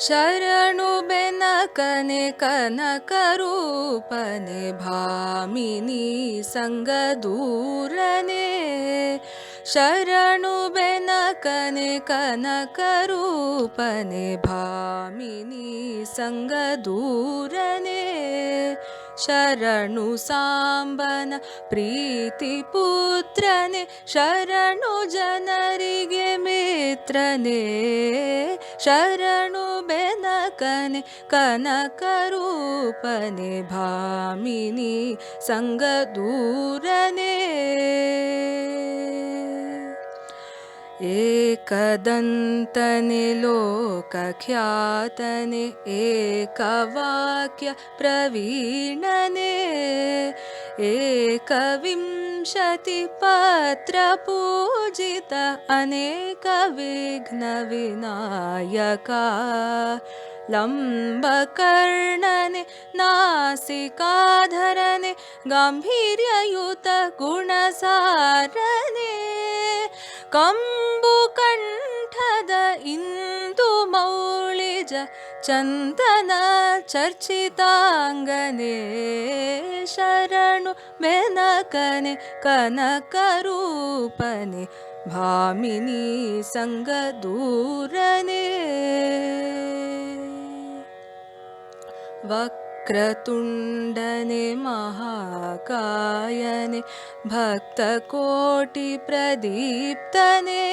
ಶರಣು ಬೆನಕನೆ ಕನಕರೂಪನೆ ಭಾಮಿನಿ ಸಂಗದೂರನೆ ಶರಣು ಬೆನಕನೆ ಕನಕರೂಪನೆ ಭಾಮಿನಿ ಸಂಗದೂರನೆ ಶರಣು ಸಾಂಬನ ಪ್ರೀತಿ ಪುತ್ರನೆ ಶರಣು ಜನರಿಗೆ ಮಿತ್ರನೆ ಶರಣು ಬೆನಕನೆ ಕನಕರೂಪನೆ ಭಾಮಿನಿ ಸಂಗದೂರನೆ ಏಕದಂತನೆ ಲೋಕಖ್ಯಾತನೆ ಏಕವಾಕ್ಯ ಪ್ರವೀಣನೆ ಏಕವಿಂಶತಿ ಪತ್ರ ಪೂಜಿತ ಅನೇಕ ವಿಘ್ನ ವಿನಾಯಕ ಲಂಬಕರ್ಣನೆ ನಾಸಿಕಾಧರನೆ ಗಾಂಭೀರ್ಯಯುತ ಗುಣಸಾರನೆ ಕಂಬು ಕಂಠದ ಇಂದು ಮೌಳಿಜ ಚಂದನ ಚರ್ಚಿತಾಂಗನೆ ಶರಣು ಬೆನಕನೆ ಕನಕರೂಪನೆ ಭಾಮಿನಿ ಸಂಗದೂರನೆ ವಕ್ರತುಂಡನೆ ಮಹಾಕಾಯನೆ ಭಕ್ತಕೋಟಿ ಪ್ರದೀಪ್ತನೆ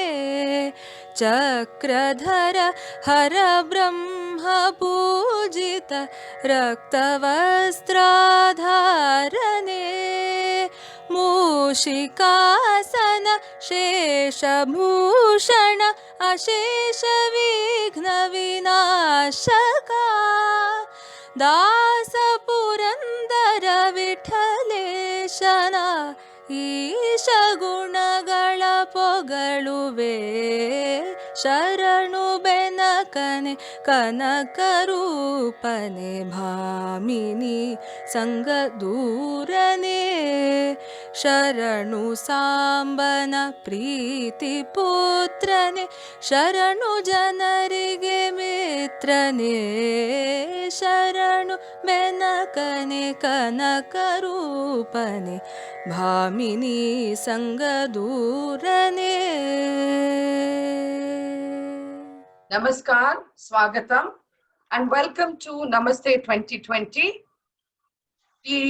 ಚಕ್ರಧರ ಹರ ಬ್ರಹ್ಮ ಪೂಜಿತ ರಕ್ತವಸ್ತ್ರಾಧಾರನೆ ಮೂಷಿಕಾಸನ ಶೇಷಭೂಷಣ ಅಶೇಷ ವಿಘ್ನ ವಿನಾಶಕ ದಾಸ ಪುರಂದರ ವಿಠಲೇಶನ ಈಶ ಗುಣಗಳ ಪೊಗಳುವೆ ಶರಣು ಬೆನಕನೆ ಕನಕರೂಪನೆ ಭಾಮಿನಿ ಸಂಗದೂರನೆ ಶರಣು ಸಾಂಬನ ಪ್ರೀತಿ ಪುತ್ರನೆ ಶರಣು ಜನರಿಗೆ ಮಿತ್ರನೆ ಶರಣು ಬೆನಕನೆ ಕನಕರೂಪನೆ Bhamini ಸಂಗದೂರನೆ. Namaskar, Swagatam, and welcome to Namaste 2020, the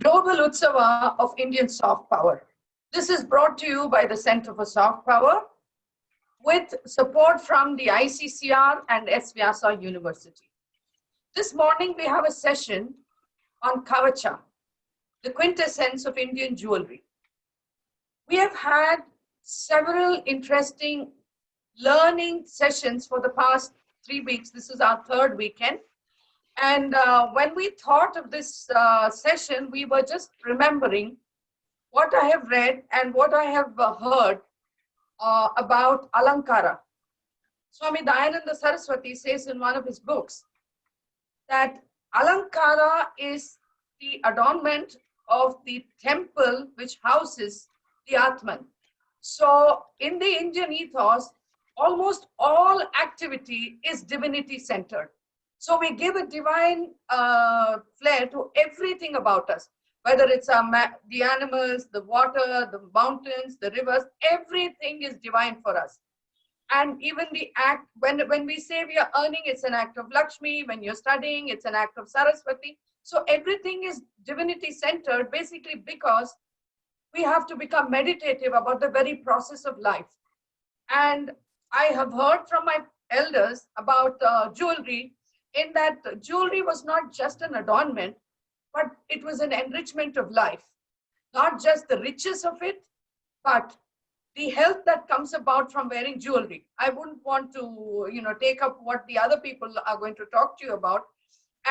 Global Utsava of Indian Soft Power. This is brought to you by the Center for Soft Power with support from the ICCR and S. Vyasa University. This morning we have a session on Kavaca, the quintessence of Indian jewelry. We have had several interesting learning sessions for the past 3 weeks. This is our third weekend. And when we thought of this session, we were just remembering what I have read and what I have heard about Alankara. Swami Dayananda Saraswati says in one of his books that Alankara is the adornment of the temple which houses the Atman. So in the Indian ethos, almost all activity is divinity centered. So we give a divine flair to everything about us, whether it's the animals, the water, the mountains, the rivers, everything is divine for us. And even the act, when we say we are earning, it's an act of Lakshmi. When you're studying, it's an act of Saraswati. So everything is divinity centered, basically because we have to become meditative about the very process of life. And I have heard from my elders about jewelry, in that jewelry was not just an adornment, but it was an enrichment of life. Not just the riches of it, but the health that comes about from wearing jewelry. I wouldn't want to, take up what the other people are going to talk to you about.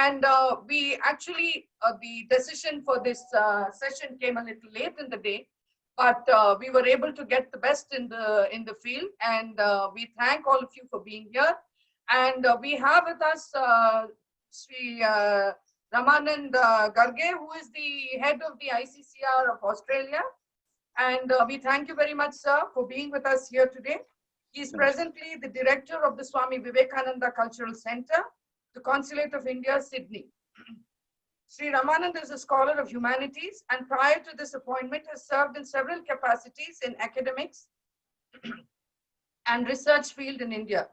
And we actually, the decision for this session came a little late in the day, but we were able to get the best in the field. And we thank all of you for being here. And we have with us Shri Ramanand Garge, who is the head of the ICCR of Australia. And we thank you very much, sir, for being with us here today. He is presently the director of the Swami Vivekananda Cultural Center, the Consulate of India, Sydney. Shri Ramanand is a scholar of humanities and prior to this appointment has served in several capacities in academics and research field in India.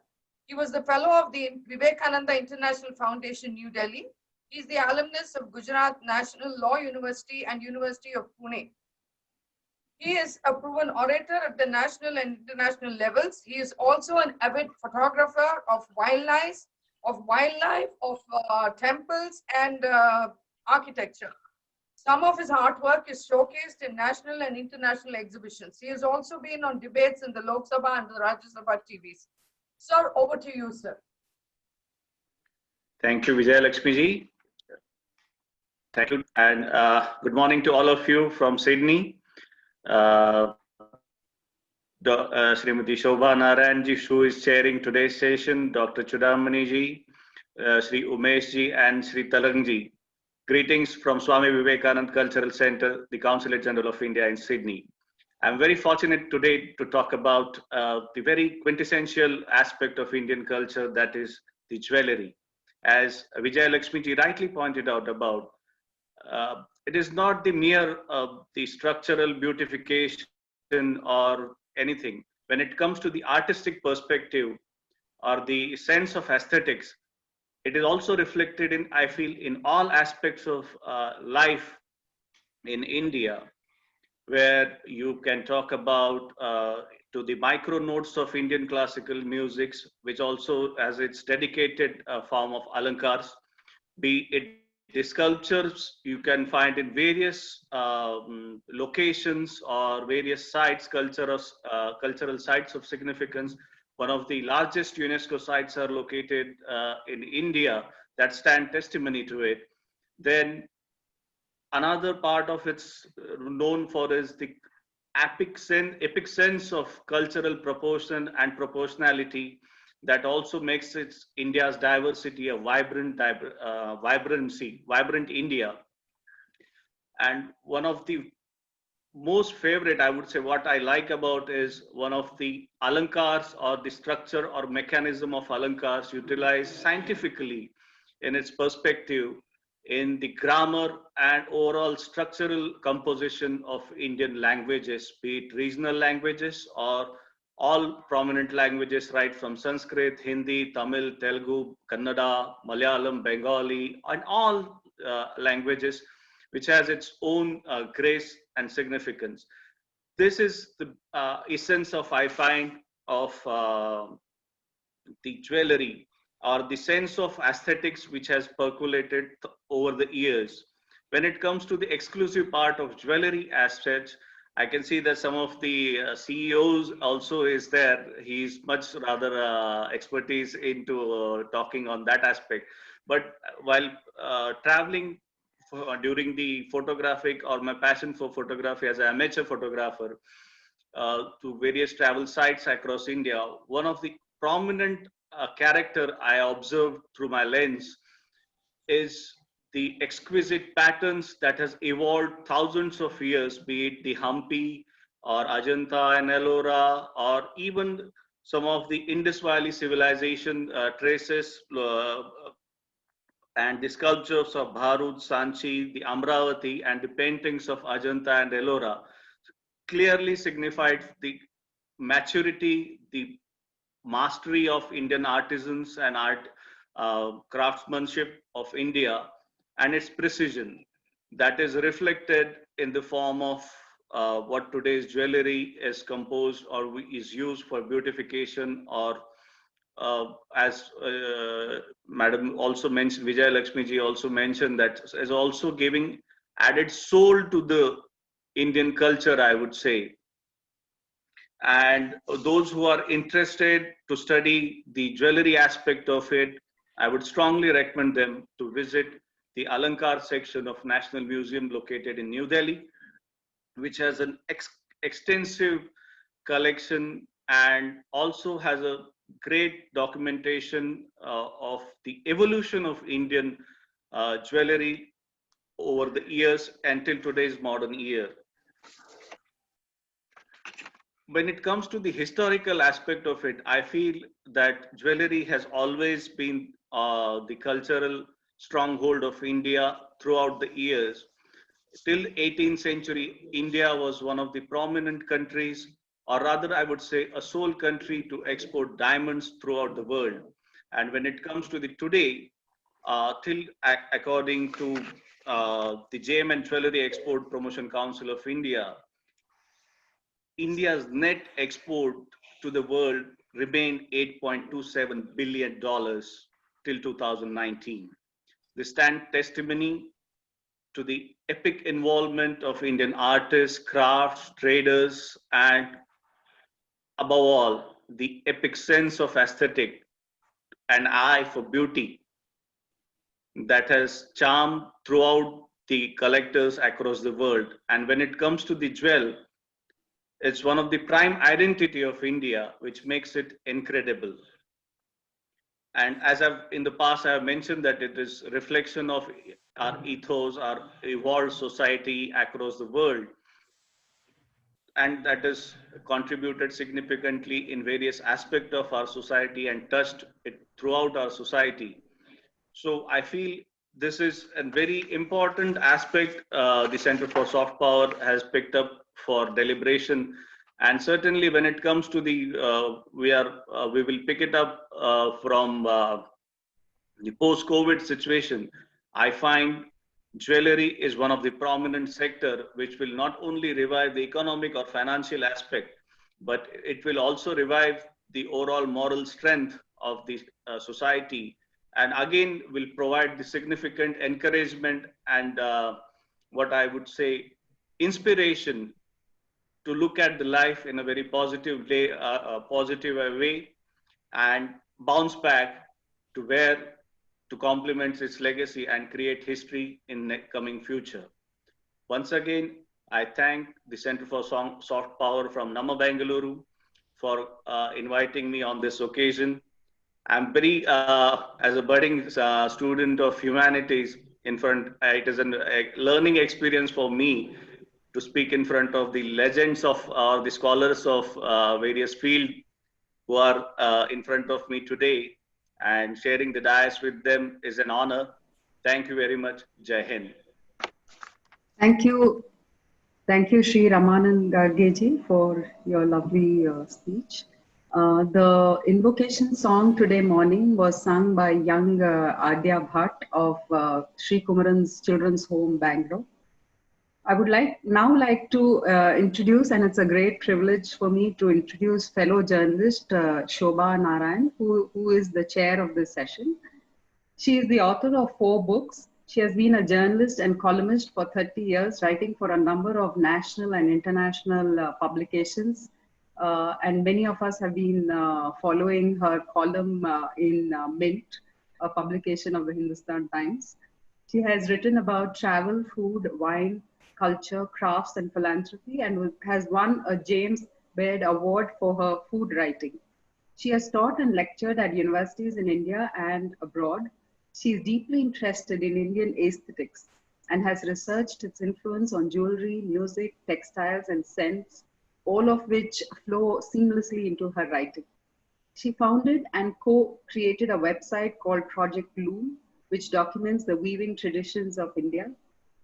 He was the fellow of the Vivekananda International Foundation, New Delhi. He is the alumnus of Gujarat National Law University and University of Pune. He is a proven orator at the national and international levels. He is also an avid photographer of wildlife, temples and architecture. Some of his artwork is showcased in national and international exhibitions. He has also been on debates in the Lok Sabha and the Rajya Sabha TVs. Sir, over to you, sir. Thank you, Vijay Lakshmi ji. Thank you, and good morning to all of you from Sydney. Srimati Shoba Narayan ji, who is chairing today's session, Dr. Choodamani ji, Shri Umesh ji, and Shri Tarang ji. Greetings from Swami Vivekananda Cultural Center, the Consulate General of India in Sydney. I'm very fortunate today to talk about the very quintessential aspect of Indian culture, that is the jewellery. As Vijay Lakshmi ji rightly pointed out about, it is not the mere the structural beautification or anything. When it comes to the artistic perspective or the sense of aesthetics, it is also reflected in, I feel, in all aspects of life in India, where you can talk about to the micro notes of Indian classical musics, which also has its dedicated form of alankars, be it the sculptures you can find in various locations or various sites, cultural sites of significance. One of the largest UNESCO sites are located in India that stand testimony to it. Then another part of it's known for is the epic sense of cultural proportion and proportionality that also makes India's diversity a vibrant India. And one of the most favorite, I would say, what I like about is one of the alankars or the structure or mechanism of alankars utilized scientifically in its perspective in the grammar and overall structural composition of Indian languages, be it regional languages or all prominent languages, right from Sanskrit, Hindi, Tamil, Telugu, Kannada, Malayalam, Bengali, and all languages, which has its own grace and significance. This is the essence of, I find, of the jewellery or the sense of aesthetics which has percolated over the years. When it comes to the exclusive part of jewellery as such, I can see that some of the CEOs also is there. He's much rather expertise into talking on that aspect. But while traveling during the photographic or my passion for photography as an amateur photographer to various travel sites across India, one of the prominent character I observed through my lens is the exquisite patterns that has evolved thousands of years, be it the Hampi or Ajanta and Ellora, or even some of the Indus Valley civilization traces and the sculptures of Bharut, Sanchi, the Amravati, and the paintings of Ajanta and Ellora clearly signified the maturity, the mastery of Indian artisans and art craftsmanship of India, and its precision that is reflected in the form of what today's jewellery is composed or is used for beautification, or as Madam also mentioned, Vijay Lakshmi ji also mentioned, that is also giving added soul to the Indian culture, I would say. And those who are interested to study the jewellery aspect of it, I would strongly recommend them to visit the Alankar section of National Museum located in New Delhi, which has an extensive collection and also has a great documentation of the evolution of Indian jewellery over the years until today's modern year. when it comes to the historical aspect of it, I feel that jewelry has always been the cultural stronghold of India throughout the years. Till 18th century, India was one of the prominent countries, or rather I would say a sole country to export diamonds throughout the world. And when it comes to the today, according to the Gem and Jewellery Export Promotion Council of India, India's net export to the world remained $8.27 billion till 2019. This stands testimony to the epic involvement of Indian artists, crafts, traders, and above all, the epic sense of aesthetic and eye for beauty that has charmed throughout the collectors across the world. And when it comes to the jewel, it's one of the prime identity of India, which makes it incredible. And as I've in the past, I have mentioned that it is reflection of our ethos, our evolved society across the world, and that has contributed significantly in various aspects of our society and touched it throughout our society. So I feel this is a very important aspect the Center for Soft Power has picked up for deliberation. And certainly when it comes to the, we will pick it up from the post-COVID situation. I find jewelry is one of the prominent sector which will not only revive the economic or financial aspect, but it will also revive the overall moral strength of the society, and again will provide the significant encouragement and what I would say inspiration to look at the life in a very positive way, and bounce back to where to complement its legacy and create history in the coming future. Once again, I thank the Center for Soft Power from Nama Bengaluru for inviting me on this occasion. I'm very, as a budding student of humanities, it is a learning experience for me to speak in front of the legends of the scholars of various fields who are in front of me today, and sharing the dais with them is an honor. Thank you very much. Jai Hind. Thank you. Thank you, Shri Ramanand Gargeji, for your lovely speech. The invocation song today morning was sung by young Adya Bhatt of Sri Kumaran's Children's Home, Bangalore. I would now like to introduce, and it's a great privilege for me to introduce fellow journalist Shoba Narayan, who is the chair of this session. She is the author of 4 books. She has been a journalist and columnist for 30 years, writing for a number of national and international publications. And many of us have been following her column in Mint, a publication of the Hindustan Times. She has written about travel, food, wine, culture, crafts, and philanthropy, and has won a James Baird Award for her food writing. She has taught and lectured at universities in India and abroad. She is deeply interested in Indian aesthetics and has researched its influence on jewelry, music, textiles, and scents, all of which flow seamlessly into her writing. She founded and co-created a website called Project Loom, which documents the weaving traditions of India.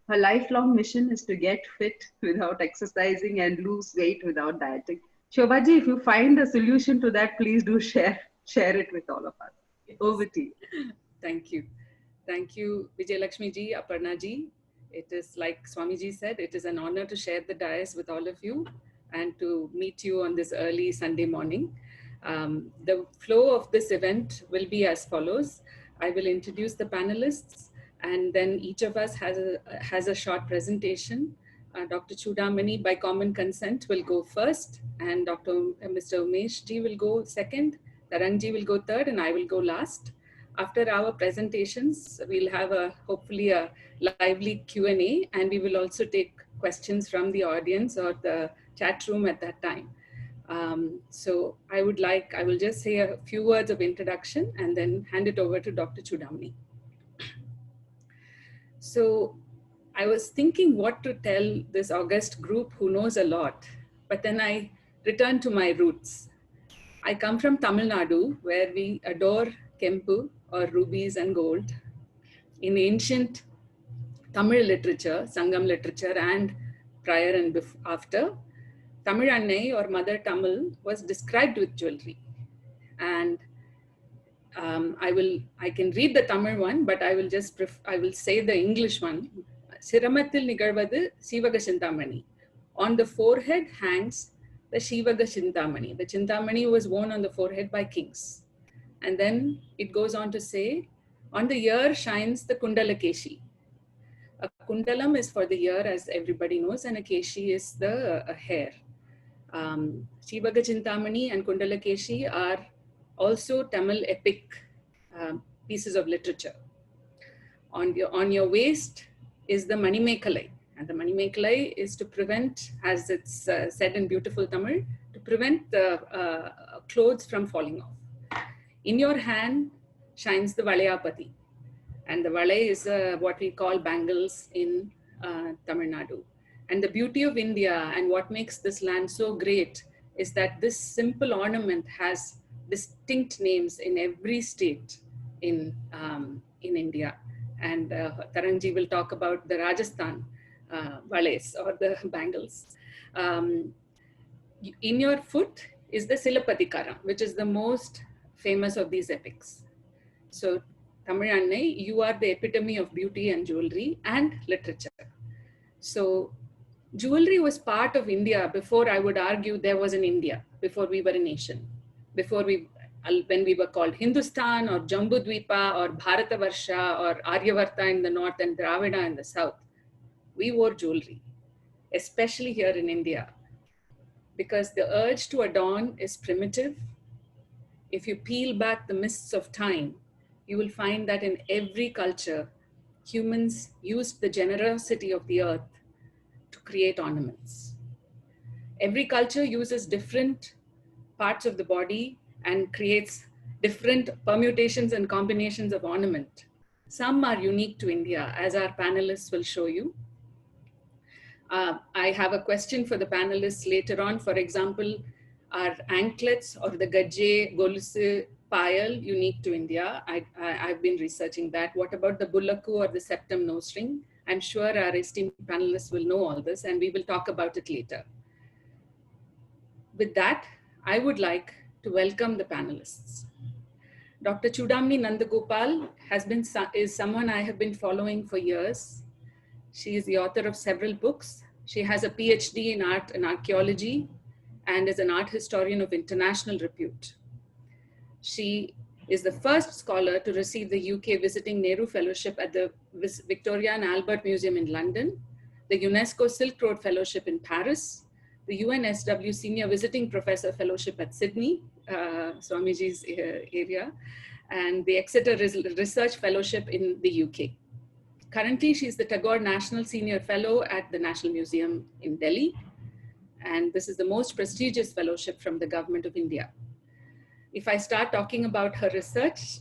Her lifelong mission is to get fit without exercising and lose weight without dieting. Shobaji, if you find a solution to that, please do share it with all of us. Yes. Over to you. Thank you. Thank you, Vijay Lakshmi ji, Aparna ji. It is like Swami ji said, it is an honor to share the dais with all of you and to meet you on this early Sunday morning. The flow of this event will be as follows. I will introduce the panelists, and then each of us has a short presentation. Dr. Choodamani, by common consent, will go first, and Mr. Umesh ji will go second, Tarang ji will go third, and I will go last. After our presentations, we'll have hopefully a lively Q&A, and we will also take questions from the audience or the chat room at that time. So I will just say a few words of introduction and then hand it over to Dr. Choodamani. So I was thinking what to tell this august group who knows a lot, but then I return to my roots. I come from Tamil Nadu, where we adore Kempu or rubies and gold. In ancient Tamil literature, Sangam literature, and prior and after, Tamil Annai or Mother Tamil was described with jewelry. And I can read the Tamil one, but I will say the English one. Siramathil nigalvadu Sivaga Chintamani. On the forehead hangs the Shivaga Chintamani. The Chintamani was worn on the forehead by kings. And then it goes on to say, on the ear shines the Kundalakeshi. A kundalam is for the ear, as everybody knows, and a keshi is the hair. Shivaga Chintamani and Kundalakeshi are also Tamil epic pieces of literature. On your waist is the Manimekalai. And the Manimekalai is to prevent, as it's said in beautiful Tamil, to prevent the clothes from falling off. In your hand shines the Valayapati. And the Valai is what we call bangles in Tamil Nadu. And the beauty of India and what makes this land so great is that this simple ornament has distinct names in every state in India. And Tarang will talk about the Rajasthan valais or the bangles. In your foot is the Silapadikaram, which is the most famous of these epics. So Tamil Annai, you are the epitome of beauty and jewelry and literature. So jewelry was part of India before, I would argue, there was an India, before we were a nation, when we were called Hindustan or Jambudvipa or Bharatavarsha or Aryavarta in the north and Dravida in the south. We wore jewelry, especially here in India, because the urge to adorn is primitive. If you peel back the mists of time, you will find that in every culture, humans used the generosity of the earth to create ornaments. Every culture uses different parts of the body and creates different permutations and combinations of ornament. Some are unique to India, as our panelists will show you. I have a question for the panelists later on. For example, are anklets or the Garge, Golusu, Payal unique to India? I've been researching that. What about the Bullaku or the septum nose ring? I'm sure our esteemed panelists will know all this, and we will talk about it later. With that, I would like to welcome the panelists. Dr. Choodamani Nandagopal is someone I have been following for years. She is the author of several books. She has a PhD in art and archaeology and is an art historian of international repute. She is the first scholar to receive the UK Visiting Nehru Fellowship at the Victoria and Albert Museum in London, the UNESCO Silk Road Fellowship in Paris, the UNSW Senior Visiting Professor Fellowship at Sydney, Swamiji's area, and the Exeter Research Fellowship in the UK. Currently, she's the Tagore National Senior Fellow at the National Museum in Delhi, and this is the most prestigious fellowship from the Government of India. If I start talking about her research,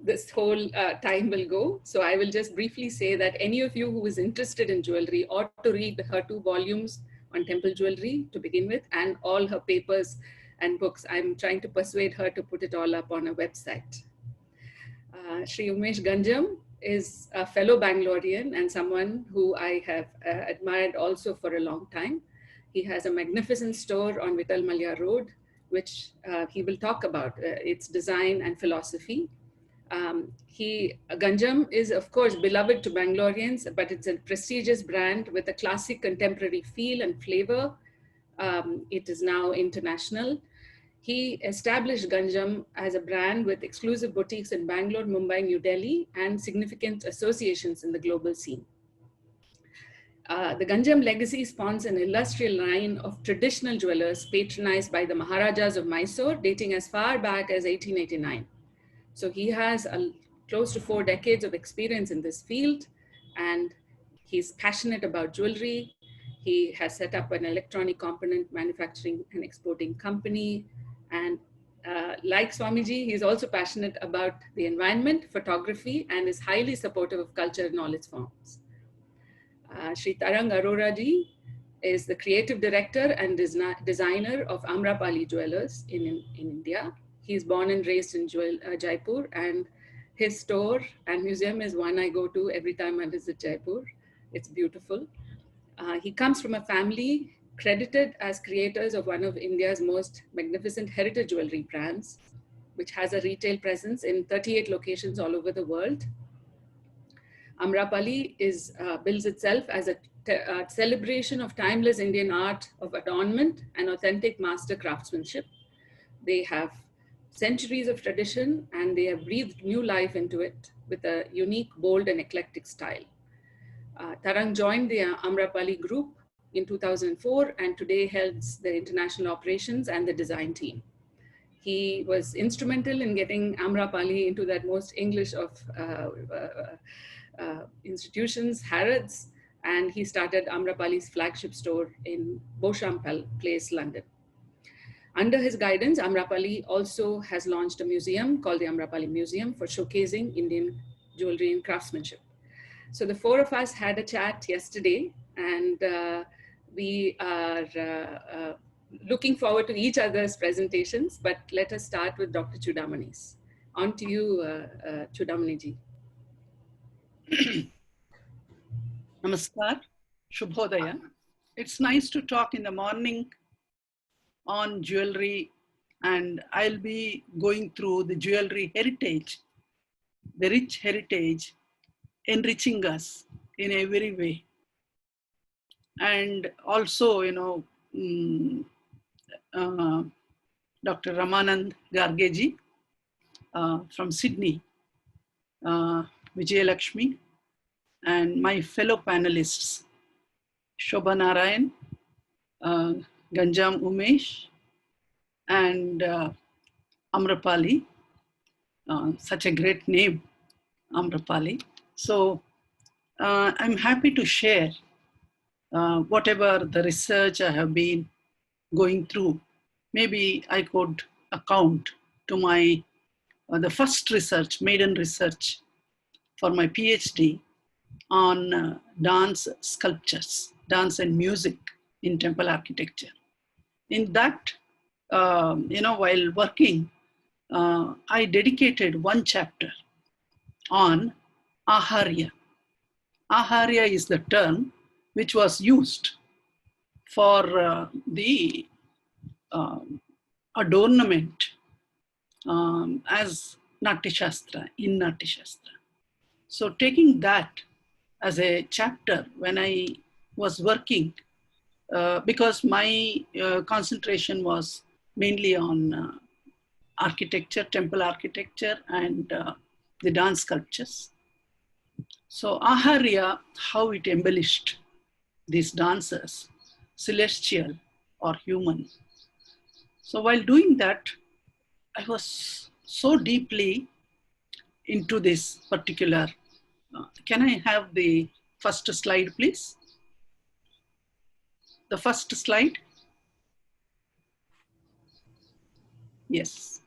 this whole time will go. So I will just briefly say that any of you who is interested in jewelry ought to read her 2 volumes on temple jewelry to begin with, and all her papers and books. I'm trying to persuade her to put it all up on a website. Shri Umesh Ganjam is a fellow Bangalorean and someone who I have admired also for a long time. He has a magnificent store on Vittal Malya Road, which he will talk about, its design and philosophy. Ganjam is, of course, beloved to Bangaloreans, but it's a prestigious brand with a classic contemporary feel and flavor. It is now international. He established Ganjam as a brand with exclusive boutiques in Bangalore, Mumbai, New Delhi, and significant associations in the global scene. The Ganjam legacy spawns an illustrious line of traditional jewelers patronized by the Maharajas of Mysore, dating as far back as 1889. So he has close to 4 decades of experience in this field, and he's passionate about jewelry. He has set up an electronic component manufacturing and exporting company. And like Swamiji, he's also passionate about the environment, photography, and is highly supportive of culture in all its forms. Shri Tarang Arora ji is the creative director and designer of Amrapali Jewellers in India. He's born and raised in Jaipur, and his store and museum is one I go to every time I visit Jaipur. It's beautiful. He comes from a family credited as creators of one of India's most magnificent heritage jewelry brands, which has a retail presence in 38 locations all over the world. Amrapali bills itself as a celebration of timeless Indian art of adornment and authentic master craftsmanship. They have centuries of tradition, and they have breathed new life into it with a unique, bold, and eclectic style. Tarang joined the Amrapali group in 2004 and today heads the international operations and the design team. He was instrumental in getting Amrapali into that most English of institutions, Harrods, and he started Amrapali's flagship store in Beauchamp Place, London. Under his guidance, Amrapali also has launched a museum called the Amrapali Museum for showcasing Indian jewelry and craftsmanship. So the four of us had a chat yesterday, and we are looking forward to each other's presentations, but let us start with Dr. Choodamani's. On to you, Choodamani ji. Namaskar, Shubhodaya. It's nice to talk in the morning on jewelry, and I'll be going through the jewelry heritage, the rich heritage, enriching us in every way. And also, Dr. Ramanand Garge from Sydney, Vijayalakshmi, and my fellow panelists, Shoba Narayan, Ganjam Umesh, and Amrapali, such a great name, Amrapali. So I'm happy to share whatever the research I have been going through. Maybe I could account to my the first research, maiden research for my PhD on dance sculptures, dance and music in temple architecture. In that, while working, I dedicated one chapter on Aharya. Aharya is the term which was used for the adornment as Natya Shastra, in Natya Shastra. So taking that as a chapter when I was working, because my concentration was mainly on architecture, temple architecture, and the dance sculptures. So Aharya, how it embellished these dancers, celestial or human. So while doing that, I was so deeply into this particular. Can I have the first slide, please? The first slide. Yes.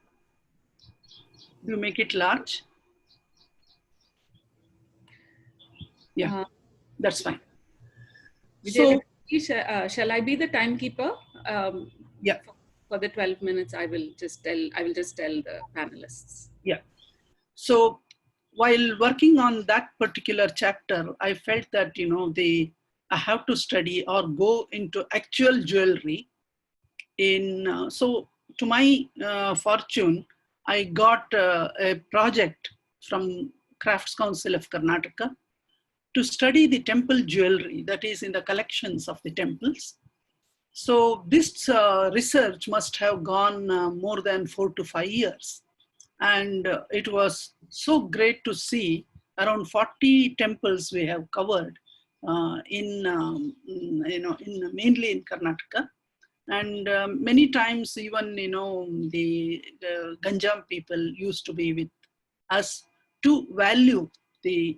You make it large. Yeah, that's fine. So, shall I be the timekeeper? Yeah. For the 12 minutes, I will just tell the panelists. Yeah. So while working on that particular chapter, I felt that, I have to study or go into actual jewelry. So to my fortune, I got a project from Crafts Council of Karnataka to study the temple jewelry that is in the collections of the temples. So this research must have gone more than 4 to 5 years. And it was so great to see around 40 temples we have covered mainly in Karnataka. And many times even, the Ganjam people used to be with us to value the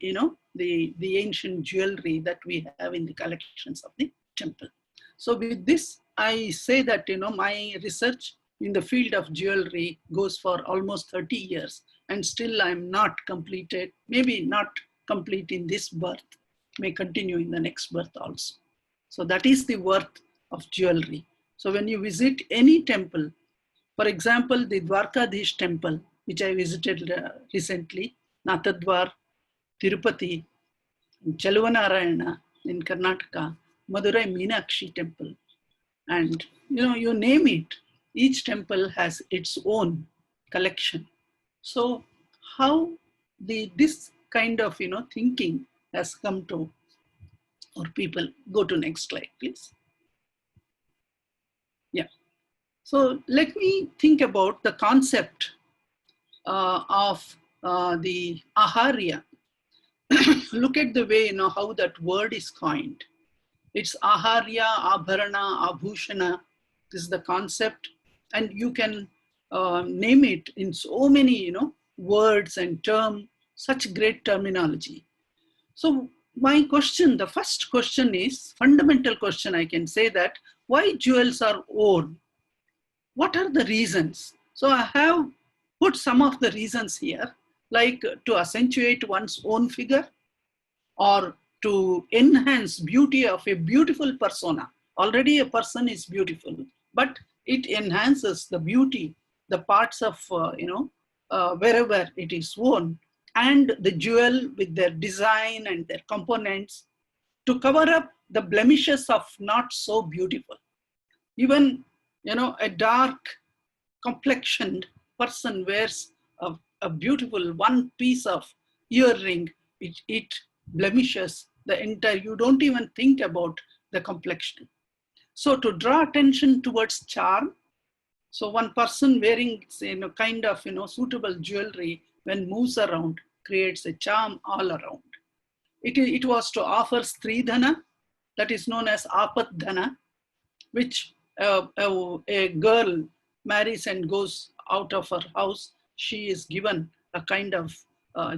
ancient jewelry that we have in the collections of the temple. So with this, I say that, my research in the field of jewelry goes for almost 30 years and still I'm not completed, maybe not complete in this birth, may continue in the next birth also. So that is the worth of jewelry. So when you visit any temple, for example, the Dwarkadish temple, which I visited recently, Nathadwar, Tirupati, Chelvanarayana in Karnataka, Madurai Meenakshi temple, and you name it, each temple has its own collection. So how this kind of thinking has come to our people. Go to next slide, please. Yeah. So let me think about the concept of the Aharya. Look at the way how that word is coined. It's Aharya, Abharana, Abhushana. This is the concept, and you can name it in so many words and terms. Such great terminology. So my question, the first question is fundamental question. I can say that why jewels are worn. What are the reasons? So I have put some of the reasons here, like to accentuate one's own figure, or to enhance beauty of a beautiful persona. Already a person is beautiful, but it enhances the beauty, the parts of, wherever it is worn, and the jewel with their design and their components to cover up the blemishes of not so beautiful. Even, a dark complexioned person wears a beautiful one piece of earring, it blemishes the entire, you don't even think about the complexion. So to draw attention towards charm, so one person wearing kind of suitable jewelry when moves around creates a charm all around. It was to offer Stridhana, that is known as Apat Dhana, which a girl marries and goes out of her house, she is given a kind of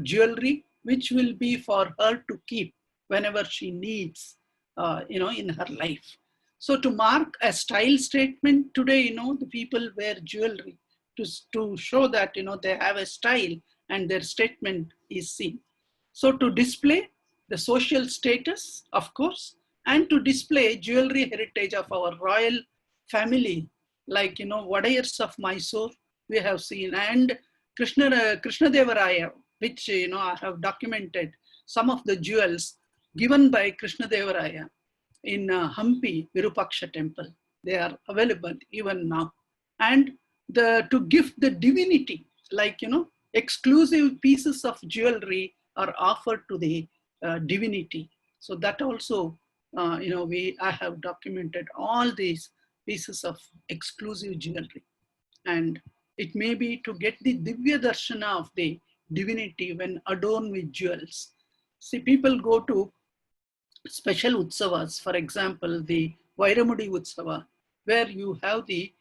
jewelry which will be for her to keep whenever she needs, in her life. So to mark a style statement today, the people wear jewelry to show that, they have a style and their statement is seen. So to display the social status, of course, and to display jewelry heritage of our royal family, like, Vadayars of Mysore, we have seen, and Krishnadevaraya, which, I have documented some of the jewels given by Krishnadevaraya in Hampi Virupaksha temple. They are available even now. And to give the divinity, like, exclusive pieces of jewelry are offered to the divinity. So that also, I have documented all these pieces of exclusive jewelry. And it may be to get the Divya Darshana of the divinity when adorned with jewels. See, people go to special utsavas, for example, the Vairamudi Utsava, where you have the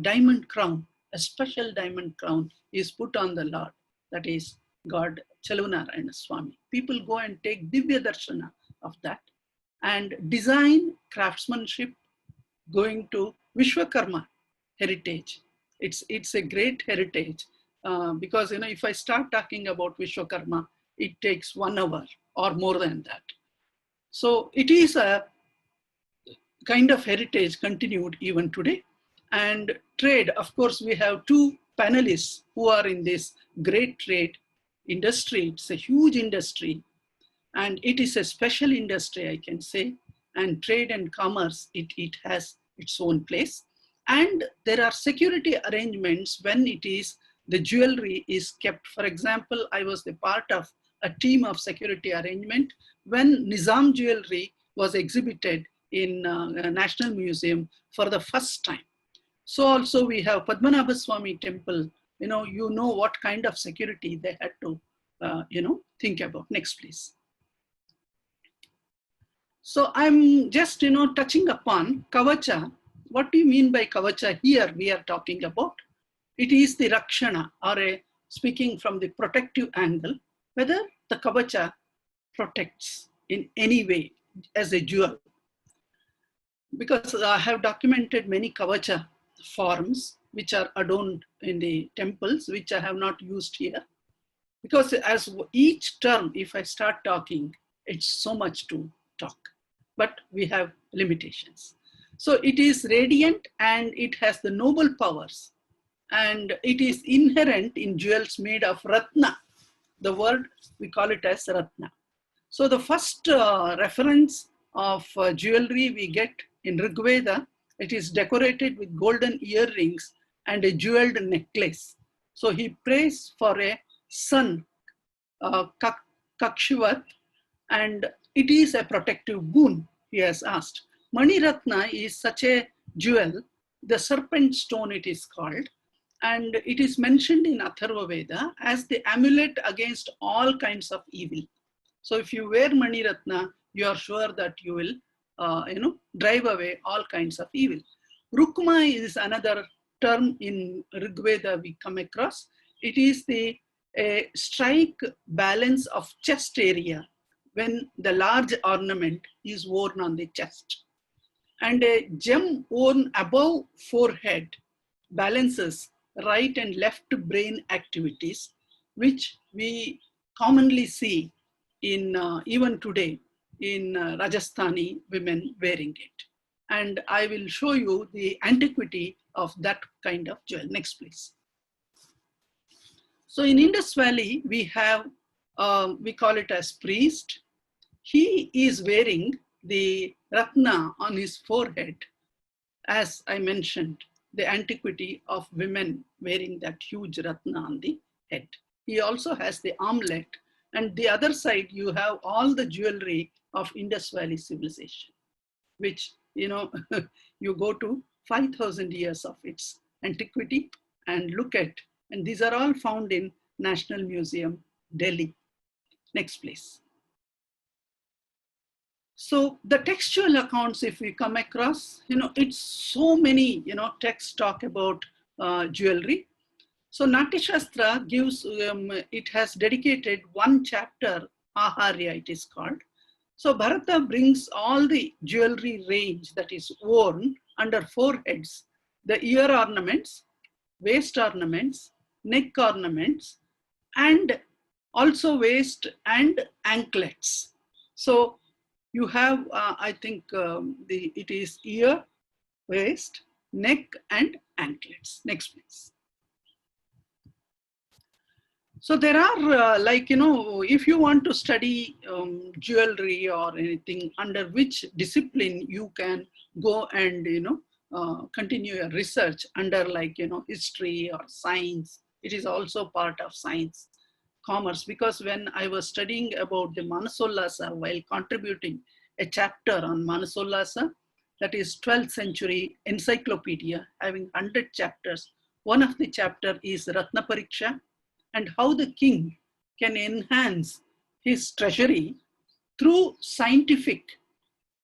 diamond crown, a special diamond crown is put on the Lord, that is God Chelvanarayana Swami. People go and take Divya Darshana of that, and design, craftsmanship, going to Vishwakarma heritage. It's a great heritage because, if I start talking about Vishwakarma, it takes 1 hour or more than that. So it is a kind of heritage continued even today. And trade, of course, we have 2 panelists who are in this great trade industry. It's a huge industry, and it is a special industry, I can say. And trade and commerce, it has its own place. And there are security arrangements when it is, the jewelry is kept. For example, I was the part of a team of security arrangement when Nizam jewelry was exhibited in National Museum for the first time. So also we have Padmanabha Swami temple, you know what kind of security they had to, think about. Next, please. So I'm just, touching upon Kavaca. What do you mean by Kavaca here we are talking about? It is the Rakshana, or speaking from the protective angle, whether the Kavaca protects in any way as a jewel. Because I have documented many Kavaca forms which are adorned in the temples, which I have not used here. Because as each term, if I start talking, it's so much to talk. but we have limitations. So it is radiant and it has the noble powers, and it is inherent in jewels made of ratna. The word, we call it as ratna. So the first reference of jewelry we get in Rig Veda, it is decorated with golden earrings and a jeweled necklace. So he prays for a son, Kakshivat, and it is a protective boon, he has asked. Mani Ratna is such a jewel, the serpent stone it is called, and it is mentioned in Atharva Veda as the amulet against all kinds of evil. So if you wear Mani Ratna, you are sure that you will drive away all kinds of evil. Rukma is another term in Rig Veda we come across. It is the strike balance of chest area when the large ornament is worn on the chest. And a gem worn above forehead balances right and left brain activities, which we commonly see in even today in Rajasthani women wearing it. And I will show you the antiquity of that kind of jewel. Next, please. So in Indus Valley, we have, we call it as priest. He is wearing the ratna on his forehead. As I mentioned, the antiquity of women wearing that huge ratna on the head. He also has the armlet, and the other side you have all the jewelry of Indus Valley civilization, which, you know, you go to 5,000 years of its antiquity and look at, and these are all found in National Museum, Delhi. Next, please. So the textual accounts, if we come across, you know, it's so many, you know, texts talk about jewelry. So Natya Shastra gives, it has dedicated one chapter, Aharya it is called. So Bharata brings all the jewelry range that is worn under four heads: the ear ornaments, waist ornaments, neck ornaments, and also waist and anklets. So you have, I think it is ear, waist, neck, and anklets. Next, please. So there are like, you know, if you want to study jewelry or anything, under which discipline you can go and, you know, continue your research under, like, you know, history or science. It is also part of science, commerce, because when I was studying about the Manasollasa while contributing a chapter on Manasollasa, that is 12th century encyclopedia having 100 chapters. One of the chapter is Ratna Pariksha, and how the king can enhance his treasury through scientific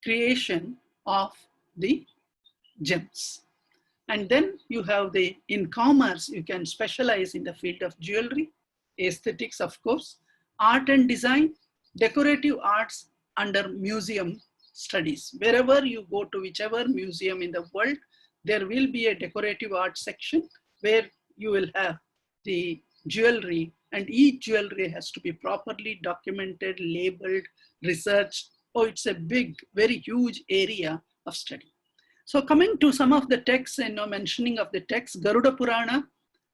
creation of the gems. And then you have the, in commerce, you can specialize in the field of jewelry, aesthetics, of course, art and design, decorative arts under museum studies. Wherever you go to whichever museum in the world, there will be a decorative art section where you will have the jewelry, and each jewelry has to be properly documented, labeled, researched. Oh, it's a big, very huge area of study. So coming to some of the texts, you know, mentioning of the text, Garuda Purana,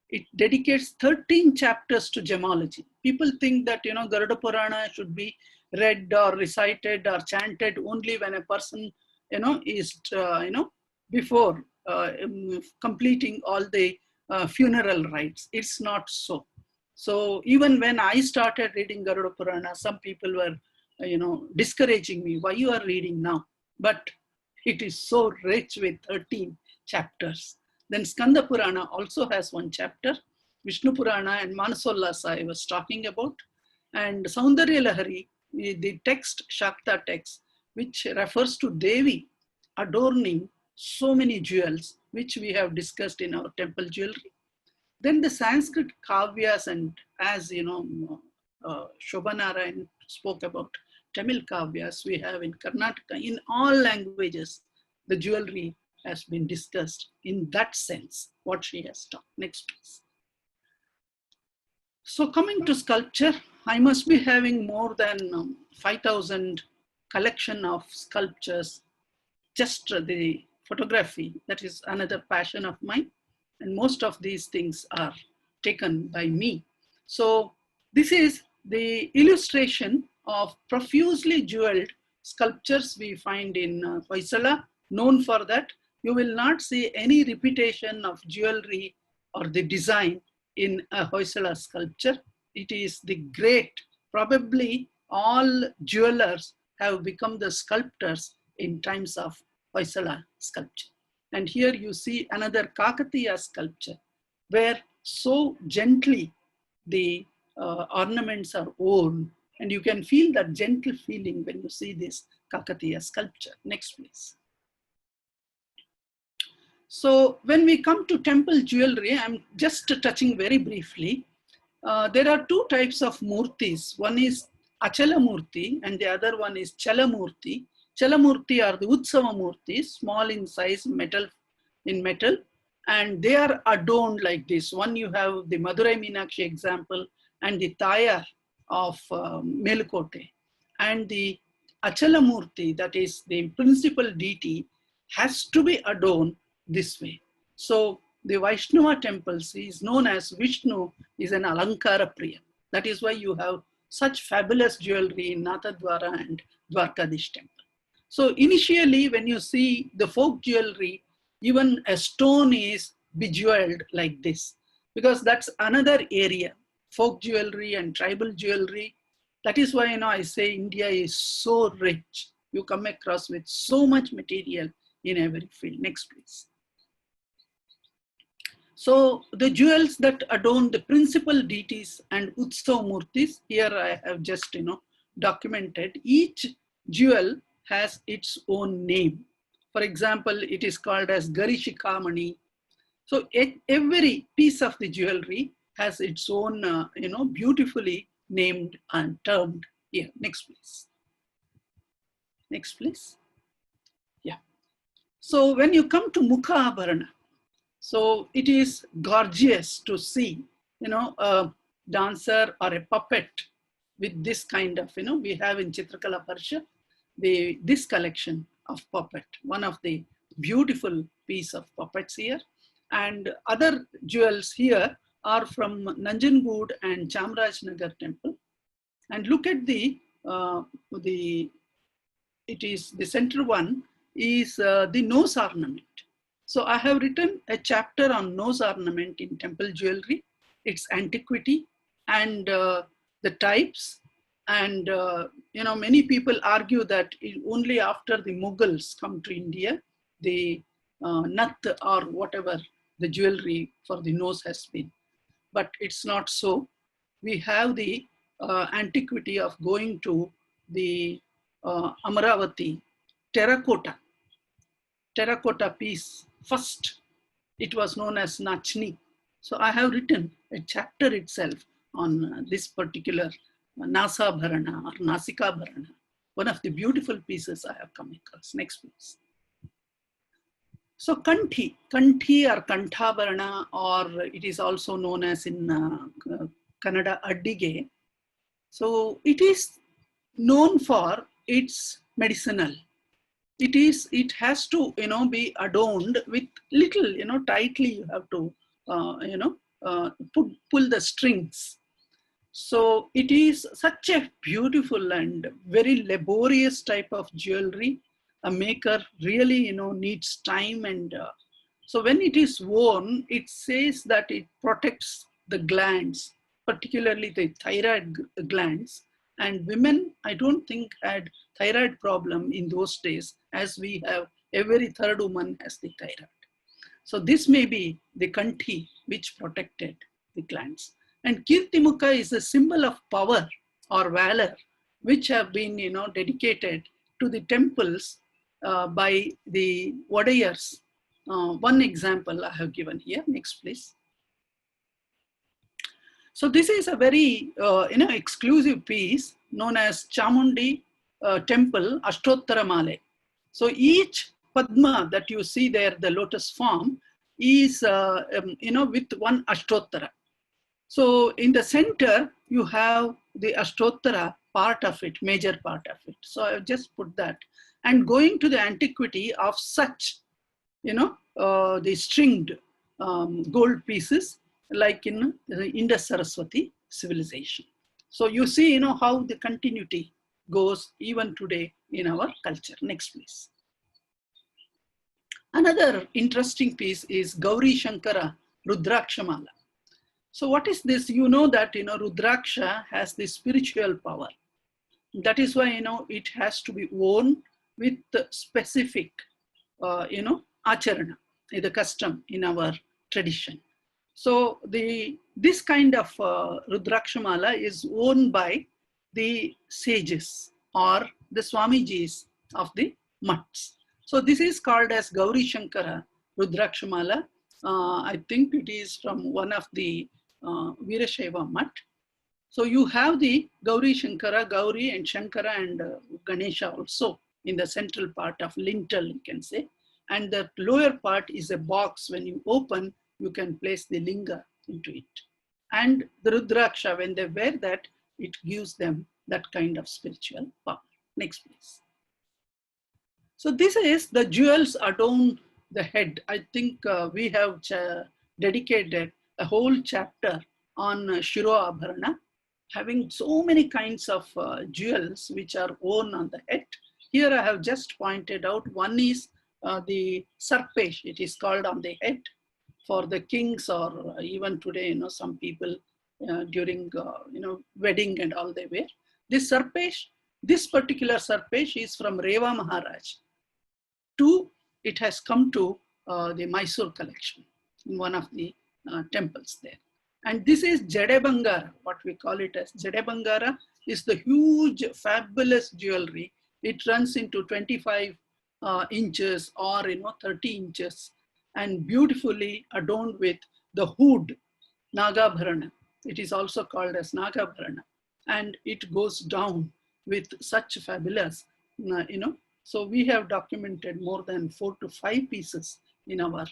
it dedicates 13 chapters to gemology. People think that, you know, Garuda Purana should be read or recited or chanted only when a person, you know, is, you know, before completing all the funeral rites. It's not so. So even when I started reading Garuda Purana, some people were, you know, discouraging me, why you are reading now? But it is so rich with 13 chapters. Then Skanda Purana also has one chapter. Vishnu Purana and Manasollasa I was talking about. And Saundarya Lahari, the text, Shakta text, which refers to Devi adorning so many jewels, which we have discussed in our temple jewelry. Then the Sanskrit Kavyas, and as you know, Shoba Narayan spoke about Tamil Kavyas we have in Karnataka. In all languages, the jewelry has been discussed in that sense, what she has taught. Next, please. So coming to sculpture, I must be having more than 5,000 collection of sculptures, just the photography, that is another passion of mine. And most of these things are taken by me. So this is the illustration of profusely jeweled sculptures we find in Hoysala, known for that. You will not see any repetition of jewelry or the design in a Hoysala sculpture. It is the great, probably all jewelers have become the sculptors in times of Hoysala sculpture. And here you see another Kakatiya sculpture where so gently the ornaments are worn, and you can feel that gentle feeling when you see this Kakatiya sculpture. Next, please. So when we come to temple jewelry, I'm just touching very briefly. There are two types of murtis. One is Achala Murti and the other one is Chala Murti. Chala Murti are the Utsava Murtis, small in size, metal, and they are adorned like this. One, you have the Madurai Meenakshi example and the Tayar of Melukote. And the Achala Murti, that is the principal deity, has to be adorned this way. So the Vaishnava temples is known as Vishnu is an Alankara Priya. That is why you have such fabulous jewelry in Nathadwara and Dwarkadish temple. So initially, when you see the folk jewelry, even a stone is bejeweled like this, because that's another area, folk jewelry and tribal jewelry. That is why, I say India is so rich. You come across with so much material in every field. Next, please. So the jewels that adorn the principal deities and Utsav Murtis, here I have just, documented. Each jewel has its own name. For example, it is called as Garishikamani. So every piece of the jewelry has its own, beautifully named and termed here. Next, please. Next, please. Yeah. So when you come to Mukha Abharana, so it is gorgeous to see, a dancer or a puppet with this kind of, we have in Chitrakala Parsha, this collection of puppet, one of the beautiful piece of puppets here. And other jewels here are from Nanjangud and Chamrajnagar temple. And look at the center one is the nose ornament. So I have written a chapter on nose ornament in temple jewelry, its antiquity and the types. And, many people argue that only after the Mughals come to India, the nut or whatever the jewelry for the nose has been. But it's not so. We have the antiquity of going to the Amravati terracotta piece. First, it was known as Nachni. So I have written a chapter itself on this particular Nasa Abharana or Nasika Abharana, one of the beautiful pieces I have come across. Next, please. So Kanthi or Kanthabharana, or it is also known as in Kannada Addige. So it is known for its medicinal. It has to, be adorned with little, tightly you have to, pull the strings. So it is such a beautiful and very laborious type of jewelry. A maker really, needs time. And so when it is worn, it says that it protects the glands, particularly the thyroid glands. And women, I don't think had thyroid problem in those days, as we have every third woman has the thyroid. So this may be the Kanthi which protected the glands. And Kirtimukha is a symbol of power or valor, which have been, dedicated to the temples by the Wadayars. One example I have given here. Next, please. So this is a very, exclusive piece known as Chamundi Temple Ashtottara Male. So each Padma that you see there, the lotus form, is, with one Ashtottara. So in the center, you have the Ashtottara part of it, major part of it. So I just put that. And going to the antiquity of such, the stringed gold pieces like in the Indus Saraswati civilization. So you see, how the continuity goes even today in our culture. Next, please. Another interesting piece is Gauri Shankara Rudrakshamala. So what is this? You know that, Rudraksha has the spiritual power. That is why, it has to be worn with specific, acharana, the custom in our tradition. So this kind of Rudrakshamala is worn by the sages or the Swamijis of the mutts. So this is called as Gauri Shankara Rudrakshamala. I think it is from one of the Veerashaiva mutt. So you have the Gauri Shankara, Gauri and Shankara and Ganesha also in the central part of lintel, you can say. And the lower part is a box. When you open, you can place the linga into it. And the Rudraksha, when they wear that, it gives them that kind of spiritual power. Next, please. So this is the jewels adorn the head. I think we have dedicated a whole chapter on Shiro Abharana, having so many kinds of jewels which are worn on the head. Here I have just pointed out, one is the sarpesh, it is called on the head for the kings, or even today, some people during, wedding and all they wear. This sarpesh, this particular sarpesh is from Reva Maharaj. It has come to the Mysore collection in one of the temples there. And this is Jadebangara, what we call it as Jadebangara, is the huge, fabulous jewelry. It runs into 25 inches or 30 inches and beautifully adorned with the hood, Nagabharana. It is also called as Nagabharana. And it goes down with such fabulous, So we have documented more than 4 to 5 pieces in our,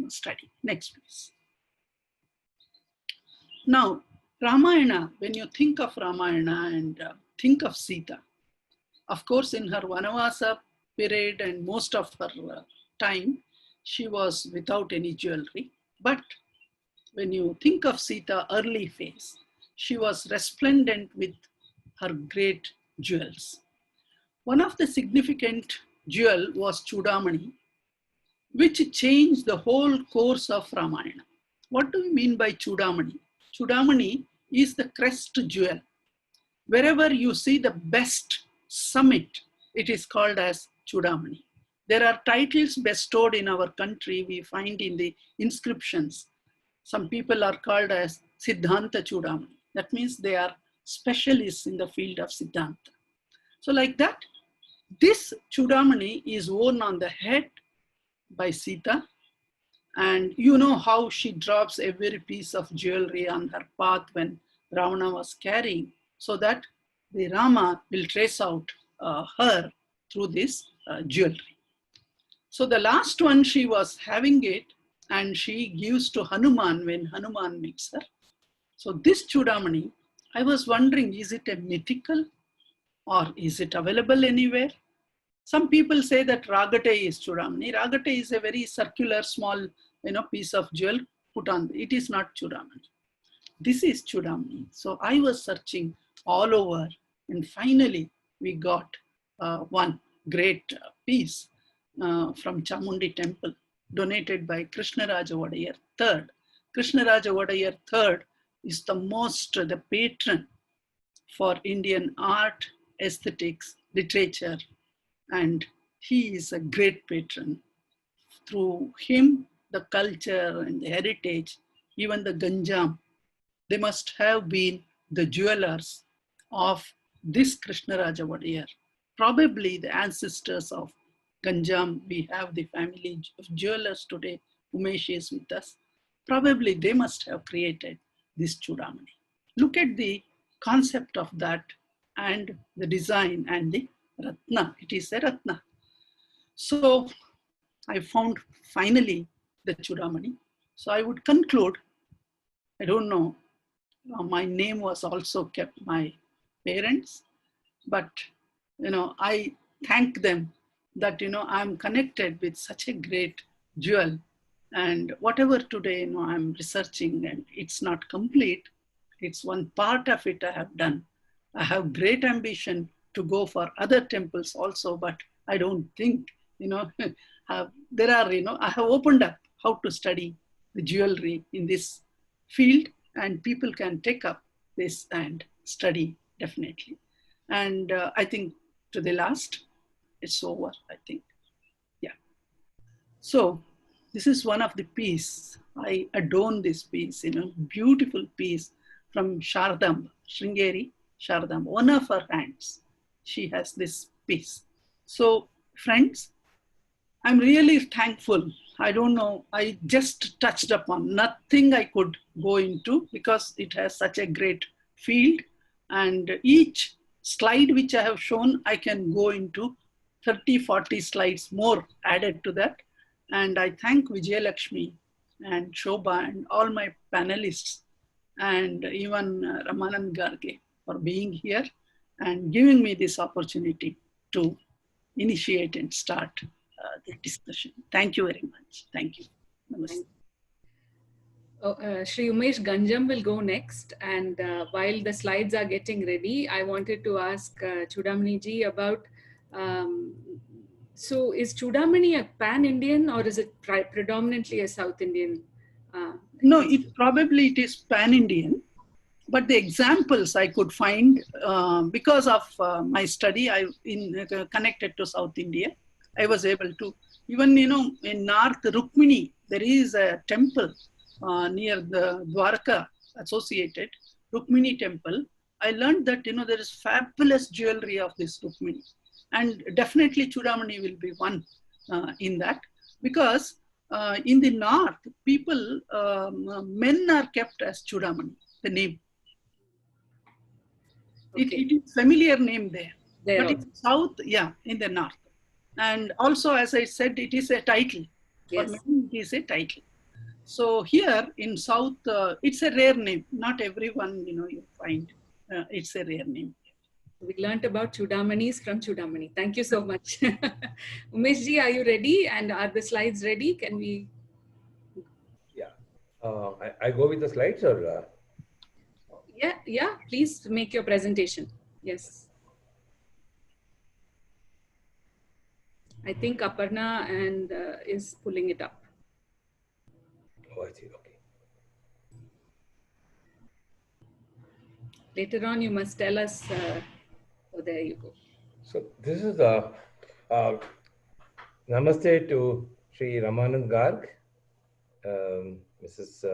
study. Next, please. Now, Ramayana, when you think of Ramayana and think of Sita, of course, in her Vanavasa period and most of her time, she was without any jewelry. But when you think of Sita early phase, she was resplendent with her great jewels. One of the significant jewel was Choodamani, which changed the whole course of Ramayana. What do we mean by Choodamani? Choodamani is the crest jewel. Wherever you see the best summit, it is called as Choodamani. There are titles bestowed in our country, we find in the inscriptions. Some people are called as Siddhanta Choodamani. That means they are specialists in the field of Siddhanta. So like that, this Choodamani is worn on the head by Sita. And you know how she drops every piece of jewelry on her path when Ravana was carrying, so that the Rama will trace out her through this jewelry. So the last one, she was having it and she gives to Hanuman when Hanuman meets her. So this Choodamani, I was wondering, is it a mythical or is it available anywhere? Some people say that Ragate is Choodamani. Ragate is a very circular, small, piece of jewel put on. It is not Choodamani. This is Choodamani. So I was searching all over, and finally we got one great piece from Chamundi temple, donated by Krishnaraja Wadayar III. Krishnaraja Wadayar III is the patron for Indian art, aesthetics, literature, and he is a great patron. Through him, the culture and the heritage, even the Ganjam, they must have been the jewelers of this Krishnaraja Wadayar. Probably the ancestors of Ganjam, we have the family of jewelers today, Umesh is with us. Probably they must have created this Choodamani. Look at the concept of that and the design and the Ratna. It is a Ratna. So I found finally the Choodamani. So I would conclude, I don't know, my name was also kept, my parents, but I thank them that I'm connected with such a great jewel. And whatever today I'm researching, and it's not complete, it's one part of it I have done. I have great ambition to go for other temples also, but I don't think there are I have opened up how to study the jewelry in this field, and people can take up this and study definitely. And I think to the last, it's over, I think. Yeah. So this is one of the piece. I adorn this piece, beautiful piece from Shardam, Sringeri Shardam, one of her hands. She has this piece. So friends, I'm really thankful. I don't know, I just touched upon nothing I could go into because it has such a great field, and each slide which I have shown, I can go into 30, 40 slides more added to that. And I thank Vijayalakshmi and Shoba and all my panelists and even Ramanand Garge for being here and giving me this opportunity to initiate and start the discussion. Thank you very much. Thank you. Namaste. Shri Umesh Ganjam will go next, and while the slides are getting ready, I wanted to ask Choodamani ji about, so is Choodamani a pan-Indian or is it predominantly a South Indian? No, it is pan-Indian, but the examples I could find because of my study, connected to South India, I was able to, even in North Rukmini, there is a temple near the Dwarka associated Rukmini temple. I learned that there is fabulous jewelry of this Rukmini, and definitely Choodamani will be one in that, because in the north, people, men are kept as Choodamani, the name. Okay. It is familiar name there, but also. In south, yeah, in the north. And also, as I said, it is a title. Yes. For many, it is a title. So here in south, it's a rare name. Not everyone, you find. It's a rare name. We learned about Choodamanis from Choodamani. Thank you so much. Umesh ji, are you ready? And are the slides ready? Can we? Yeah. I go with the slides or? Yeah. Please make your presentation. Yes. I think Abharana and is pulling it up. Oh, I see. Okay. Later on, you must tell us. Oh, there you go. So this is Namaste to Shri Ramanand Garg, Mrs.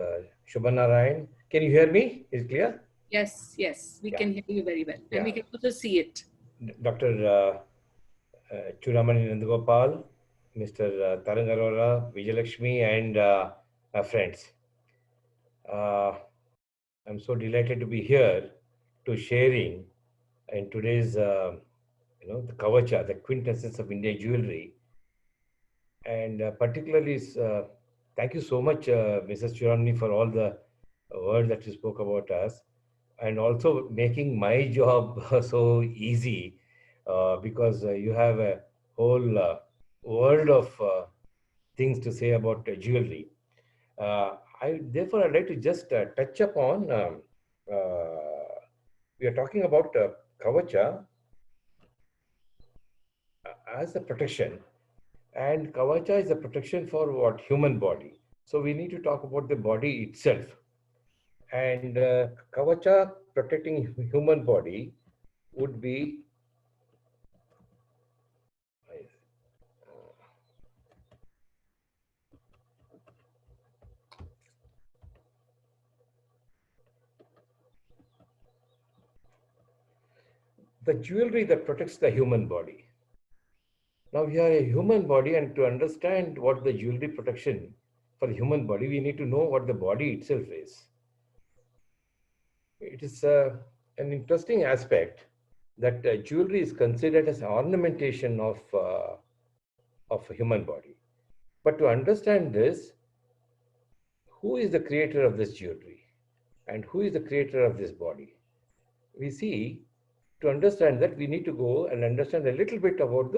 Shoba Narayan. Can you hear me? Is it clear? Yes, we can hear you very well. And we can also see it. Dr. Choodamani Nandagopal, Mr. Tarang, Arora, Vijayalakshmi, and friends. I'm so delighted to be here to sharing in today's, the Kavaca, the quintessence of Indian jewelry. And particularly, thank you so much, Mrs. Choodamani, for all the words that you spoke about us, and also making my job so easy, because you have a whole world of things to say about jewelry. Therefore, I'd like to just touch upon, we are talking about Kavaca as a protection, and Kavaca is a protection for what? Human body. So we need to talk about the body itself. And Kavaca protecting human body would be the jewelry that protects the human body. Now we are a human body, and to understand what the jewelry protection for the human body, we need to know what the body itself is. It is an interesting aspect that jewelry is considered as ornamentation of a human body. But to understand this, who is the creator of this jewelry and who is the creator of this body? We see to understand that, we need to go and understand a little bit about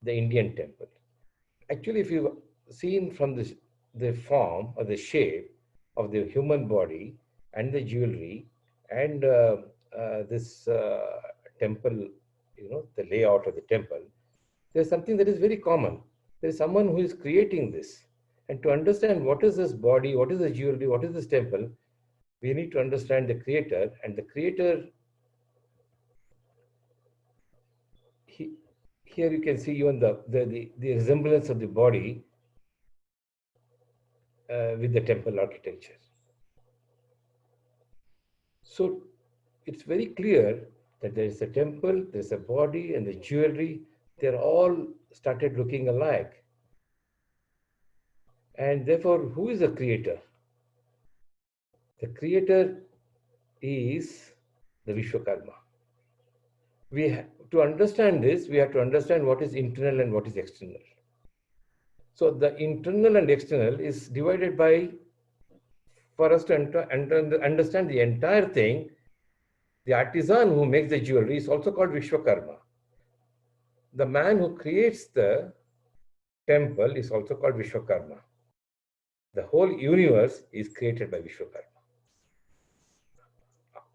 the Indian temple. Actually, if you've seen from the form or the shape of the human body and the jewelry and this temple, the layout of the temple, there's something that is very common. There is someone who is creating this. And to understand what is this body, what is the jewelry, what is this temple, we need to understand the creator. And the creator, here you can see even the resemblance of the body with the temple architecture. So it's very clear that there is a temple, there's a body, and the jewelry, they're all started looking alike. And therefore, who is the creator? The creator is the Vishwakarma. To understand this, we have to understand what is internal and what is external. So the internal and external is divided by, for us to understand the entire thing, the artisan who makes the jewelry is also called Vishwakarma. The man who creates the temple is also called Vishwakarma. The whole universe is created by Vishwakarma.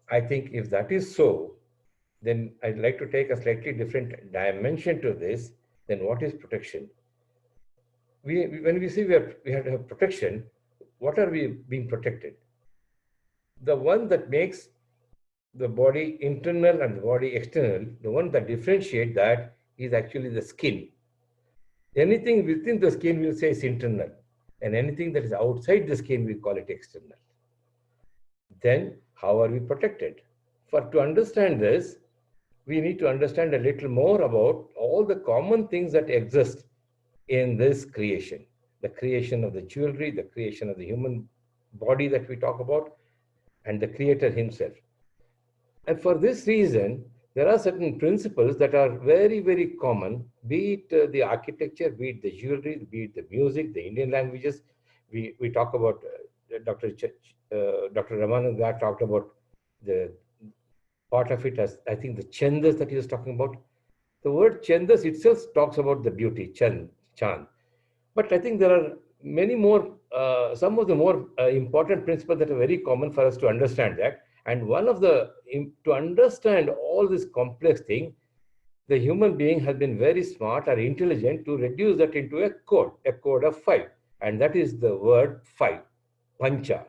I think if that is so, then I'd like to take a slightly different dimension to this. Then what is protection? When we say we have to have protection, what are we being protected? The one that makes the body internal and the body external, the one that differentiates that is actually the skin. Anything within the skin we'll say is internal, and anything that is outside the skin we call it external. Then how are we protected? To understand this, we need to understand a little more about all the common things that exist in this creation. The creation of the jewelry, the creation of the human body that we talk about, and the creator himself. And for this reason, there are certain principles that are very, very common, be it the architecture, be it the jewelry, be it the music, the Indian languages. We talk about, Dr. Ramanand talked about the part of it as, I think, the chandas that he was talking about. The word chandas itself talks about the beauty, chand. But I think there are many more, some of the more important principles that are very common for us to understand that. And one of the, to understand all this complex thing, the human being has been very smart or intelligent to reduce that into a code of 5. And that is the word 5, pancha.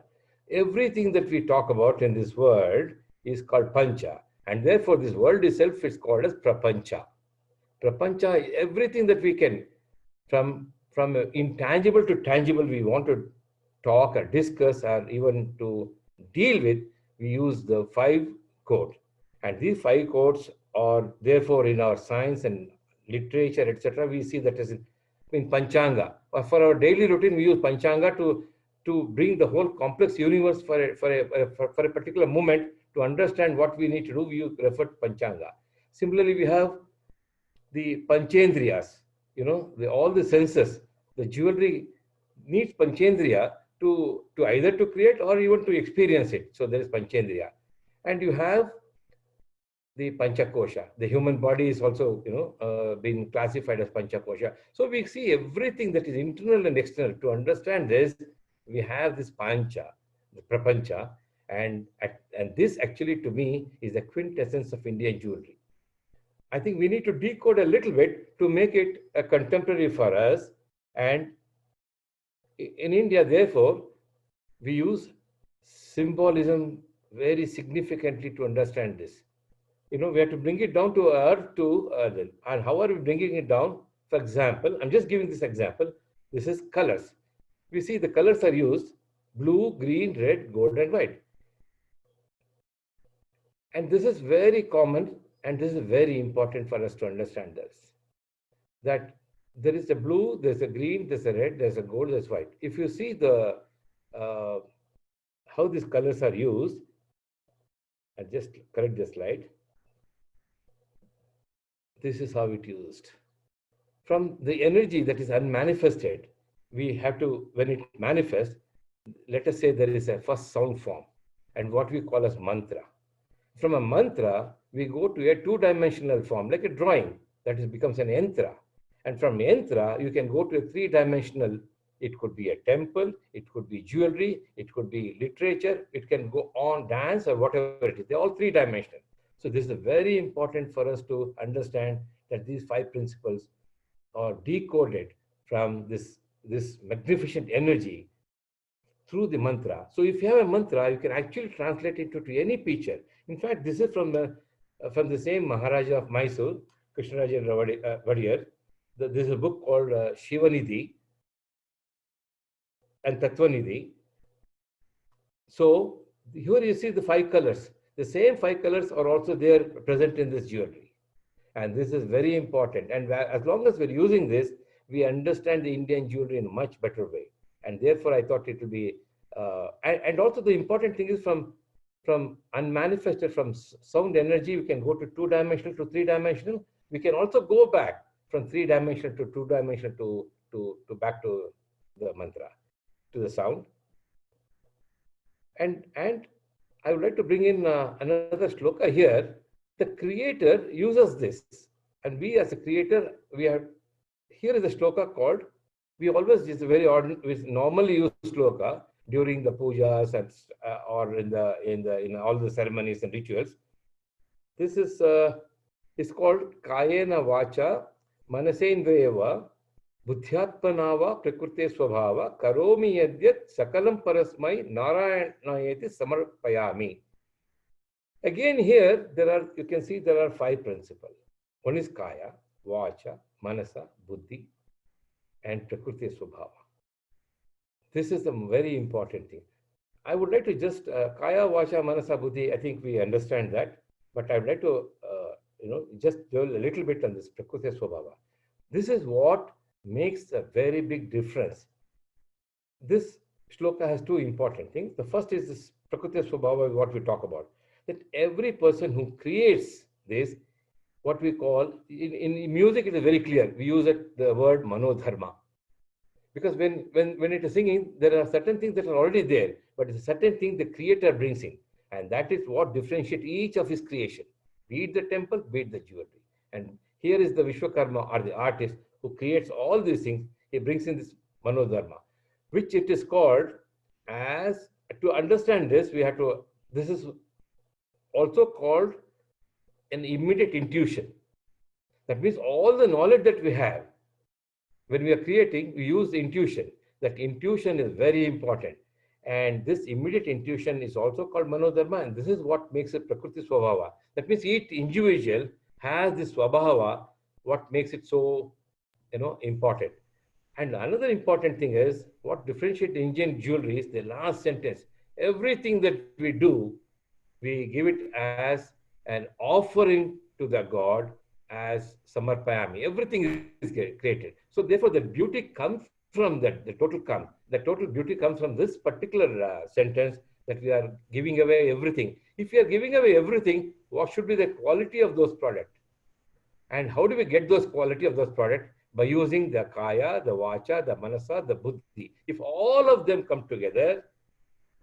Everything that we talk about in this world is called pancha. And therefore, this world itself is called as prapancha. Prapancha is everything that we can, from intangible to tangible, we want to talk or discuss or even to deal with, we use the 5 codes. And these 5 codes are therefore in our science and literature, etc. We see that as in Panchanga. For our daily routine, we use Panchanga to bring the whole complex universe for a particular moment. To understand what we need to do, we refer to Panchanga. Similarly, we have the Panchendriyas, all the senses. The jewelry needs Panchendriya to either to create or even to experience it. So there is Panchendriya. And you have the Panchakosha. The human body is also, being classified as Panchakosha. So we see everything that is internal and external. To understand this, we have this Pancha, the Prapancha, and this actually to me is the quintessence of Indian jewelry. I think we need to decode a little bit to make it a contemporary for us. And in India, therefore, we use symbolism very significantly to understand this. We have to bring it down to earth, and how are we bringing it down? For example, I'm just giving this example. This is colors. We see the colors are used: blue, green, red, gold, and white. And this is very common, and this is very important for us to understand this. That there is a blue, there's a green, there's a red, there's a gold, there's white. If you see the how these colors are used, I'll just correct the slide. This is how it used. From the energy that is unmanifested, we have to, when it manifests, let us say there is a first sound form and what we call as mantra. From a mantra, we go to a two-dimensional form, like a drawing, that is becomes an yantra. And from yantra, you can go to a three-dimensional. It could be a temple, it could be jewelry, it could be literature, it can go on dance or whatever it is. They're all three-dimensional. So this is very important for us to understand that these five principles are decoded from this magnificent energy through the mantra. So if you have a mantra, you can actually translate it to any picture. In fact, this is from the same Maharaja of Mysore, Krishnarajan Vadiyar. There's a book called Shivanidhi and Tattvanidhi. So here you see the five colors. The same five colors are also there present in this jewelry. And this is very important. And as long as we're using this, we understand the Indian jewelry in a much better way. And therefore, I thought it will be, and also the important thing is from unmanifested, from sound energy, we can go to two-dimensional to three-dimensional. We can also go back from three-dimensional to two-dimensional to back to the mantra, to the sound. And I would like to bring in another shloka here. The creator uses this, and we as a creator, here is a shloka called, we always use a very ordinary, we normally use shloka during the pujas and or in all the ceremonies and rituals. This is it's called Kayena Vacha Manasendreva Buddhyatmanava Prakrute Swabhava Karomi Yadyat Sakalam Parasmai Narayanayeti Samarpayami. Again, here you can see there are five principles. One is Kaya, Vacha, Manasa, Buddhi, and Prakriti Swabhava. This is the very important thing. I would like to just Kaya, Vacha, Manasa, Buddhi. I think we understand that, but I would like to just dwell a little bit on this Prakriti Swabhava. This is what makes a very big difference. This shloka has two important things. The first is this Prakriti Swabhava, what we talk about. That every person who creates this, what we call, in music it is very clear. We use the word manodharma. Because when it is singing, there are certain things that are already there, but it's a certain thing the creator brings in. And that is what differentiates each of his creation. Be it the temple, be it the jewelry. And here is the Vishwakarma, or the artist, who creates all these things. He brings in this manodharma, which it is called as, to understand this, this is also called an immediate intuition. That means all the knowledge that we have, when we are creating, we use intuition. That intuition is very important. And this immediate intuition is also called manodharma, and this is what makes it Prakriti Swabhava. That means each individual has this Swabhava, what makes it so important. And another important thing is, what differentiates Indian jewelry is the last sentence. Everything that we do, we give it as an offering to the God as Samarpayami. Everything is created. So therefore, the beauty comes from that, the total beauty comes from this particular sentence, that we are giving away everything. If we are giving away everything, what should be the quality of those products? And how do we get those quality of those products? By using the Kaya, the Vacha, the Manasa, the Buddhi. If all of them come together,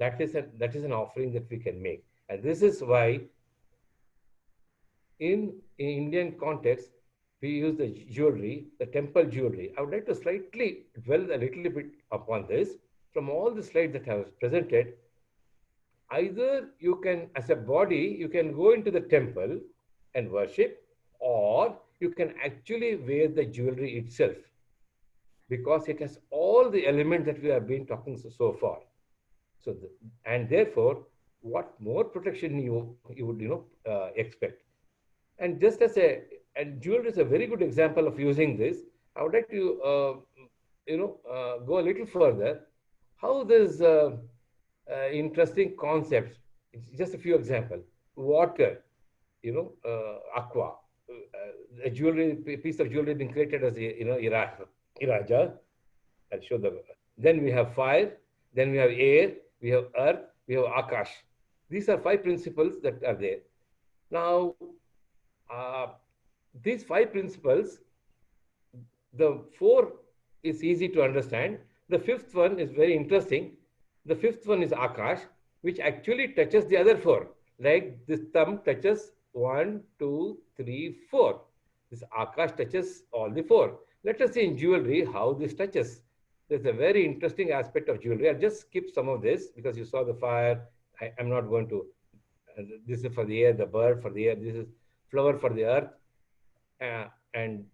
that is an offering that we can make. And this is why in Indian context, we use the jewelry, the temple jewelry. I would like to slightly dwell a little bit upon this. From all the slides that I have presented, either you can, as a body, you can go into the temple and worship, or you can actually wear the jewelry itself, because it has all the elements that we have been talking so far. So, and therefore, what more protection you would expect. And just as and jewelry is a very good example of using this. I would like to go a little further. How this interesting concepts. Just a few examples. Water, aqua. A jewelry, piece of jewelry being created as iraja. I'll show the. Then we have fire. Then we have air. We have earth. We have akash. These are five principles that are there. Now, these five principles, the four is easy to understand. The fifth one is very interesting. The fifth one is akash, which actually touches the other four. like this thumb touches 1, 2, 3, 4. This Akash touches all the 4. Let us see in jewelry how this touches. There's a very interesting aspect of jewelry. I'll just skip some of this because you saw the fire. I'm not going to. This is for the air, the bird for the air. This is flower for the earth. And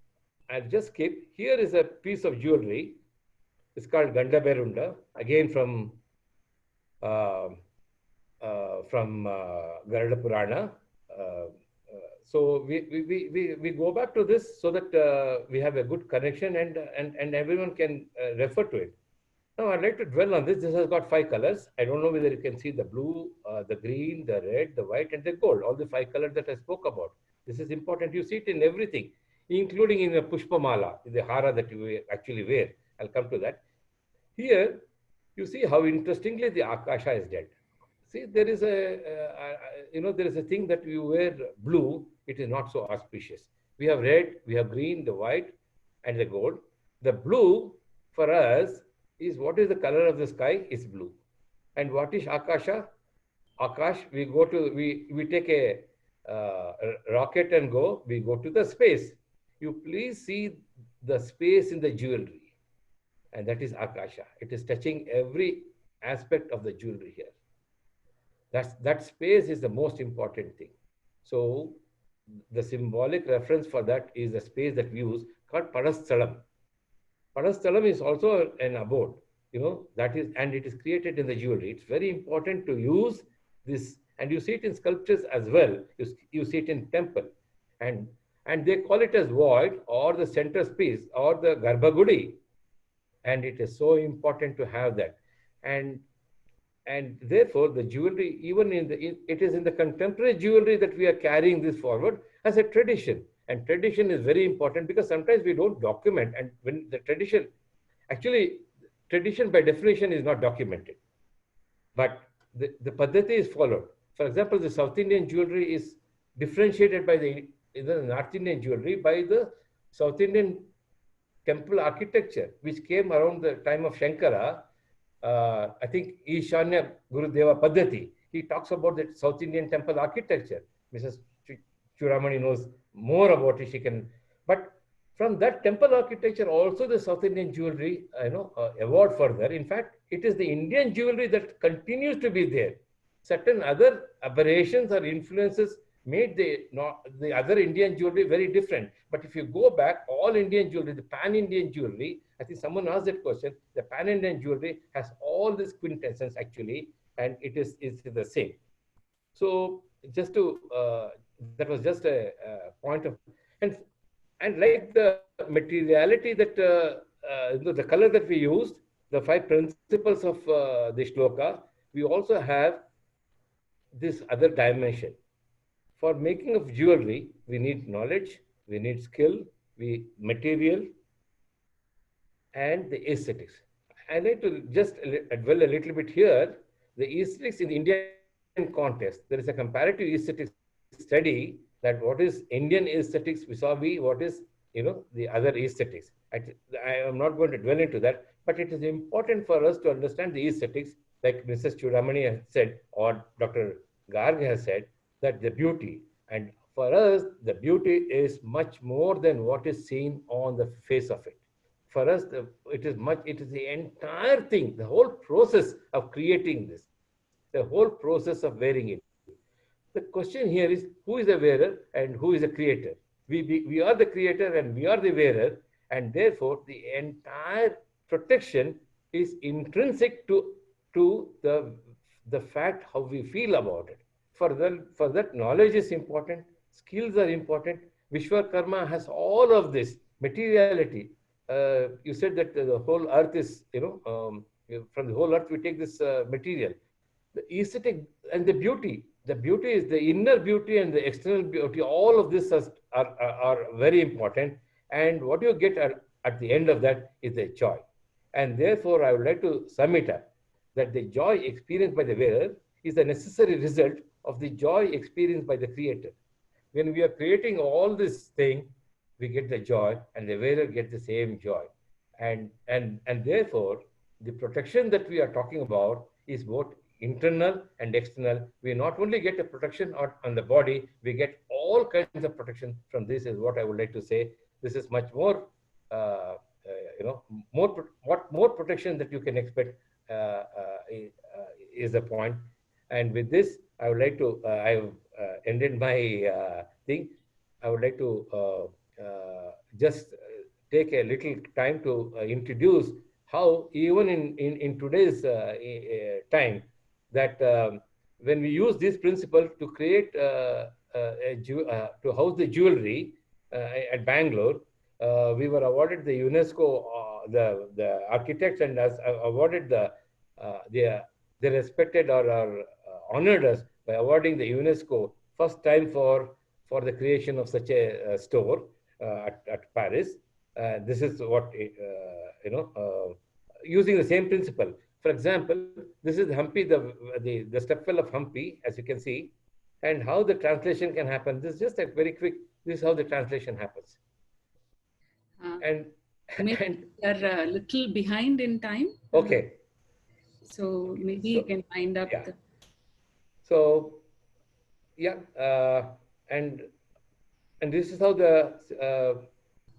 I'll just skip. Here is a piece of jewelry. It's called Ganda Berunda, again from Garuda Purana. So we go back to this so that we have a good connection and everyone can refer to it. Now I'd like to dwell on this. This has got 5 colors. I don't know whether you can see the blue, the green, the red, the white, and the gold. All the 5 colors that I spoke about. This is important. You see it in everything, including in the pushpamala, the hara that you actually wear. I'll come to that. Here, you see how interestingly the akasha is dead. See, there is there is a thing that you wear blue, it is not so auspicious. We have red, we have green, the white, and the gold. The blue for us is what is the color of the sky? Is blue. And what is akasha? Akash, we take a rocket and we go to the space. You please see the space in the jewelry. And that is akasha. It is touching every aspect of the jewelry here. That space is the most important thing. So the symbolic reference for that is the space that we use called Padasthalam. Padasthalam is also an abode, that is, and it is created in the jewelry. It's very important to use this, and you see it in sculptures as well. You see it in temple, and they call it as void or the center space or the Garbhagudi. And it is so important to have that. And therefore, the jewelry, even it is in the contemporary jewelry that we are carrying this forward as a tradition. And tradition is very important because sometimes we don't document. And when the tradition by definition is not documented. But the paddhati is followed. For example, the South Indian jewelry is differentiated by the North Indian jewelry by the South Indian temple architecture, which came around the time of Shankara. I think Ishanya Gurudeva Paddhati, he talks about the South Indian temple architecture. Mrs. Choodamani knows more about it. But from that temple architecture, also the South Indian jewelry, evolved further. In fact, it is the Indian jewelry that continues to be there. Certain other aberrations or influences made the other Indian jewelry very different. But if you go back, all Indian jewelry, the pan-Indian jewelry, I think someone asked that question, the pan-Indian jewelry has all this quintessence actually, and it's the same. So just to, that was just a point of, and like the materiality that, the color that we used, the 5 principles of the shloka, we also have this other dimension. For making of jewelry, we need knowledge, we need skill, material, and the aesthetics. I like to just dwell a little bit here. The aesthetics in the Indian context, there is a comparative aesthetics study that what is Indian aesthetics vis-a-vis what is, the other aesthetics. I am not going to dwell into that, but it is important for us to understand the aesthetics, like Mrs. Choodamani has said, or Dr. Garge has said, that the beauty, and for us, the beauty is much more than what is seen on the face of it. For us, it is the entire thing, the whole process of creating this, the whole process of wearing it. The question here is, who is the wearer and who is the creator? We are the creator and we are the wearer, and therefore the entire protection is intrinsic to the fact how we feel about it. For that, knowledge is important, skills are important. Vishwakarma has all of this materiality. You said that the whole earth is, from the whole earth we take this material. The aesthetic and the beauty is the inner beauty and the external beauty. All of this are very important. And what you get at the end of that is the joy. And therefore, I would like to sum it up that the joy experienced by the wearer is a necessary result of the joy experienced by the creator. When we are creating all this thing, we get the joy, and the wearer gets the same joy. And therefore, the protection that we are talking about is both internal and external. We not only get a protection on the body, we get all kinds of protection from this, is what I would like to say. This is much more, what more protection that you can expect is the point. And with this, I would like to, I've ended my thing. I would like to just take a little time to introduce how even in today's time, that when we use this principle to create to house the jewelry at Bangalore, we were awarded the UNESCO, the architects and us awarded they respected or honored us by awarding the UNESCO first time for the creation of such a store at Paris. This is what using the same principle. For example, this is Hampi, the stepwell of Hampi, as you can see, and how the translation can happen. This is just a very quick. This is how the translation happens. And we are a little behind in time. Okay. So maybe you can find up. Yeah. So, yeah, and this is how the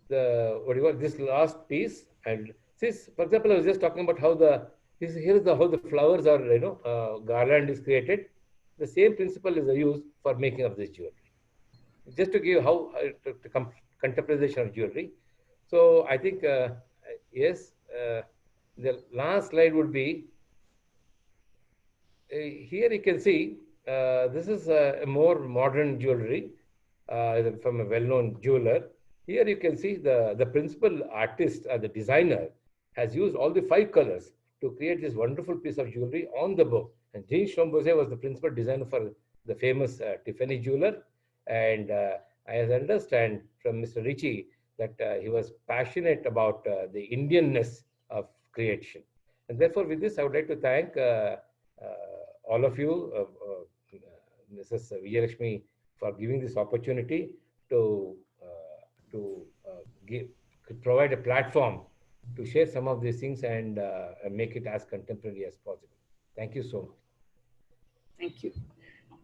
what do you call this last piece. And this, for example, I was just talking about how how the flowers are, garland is created. The same principle is used for making of this jewelry. Just to give how contemporization of jewelry. So I think yes, the last slide would be. Here you can see this is a more modern jewelry from a well-known jeweler. Here you can see the principal artist, the designer, has used all the 5 colors to create this wonderful piece of jewelry on the book. And Jain was the principal designer for the famous Tiffany jeweler. And I understand from Mr. Ricci that he was passionate about the Indianness of creation. And therefore, with this, I would like to thank all of you, Mrs. Vijayalakshmi, for giving this opportunity to provide a platform to share some of these things and make it as contemporary as possible. Thank you so much. Thank you.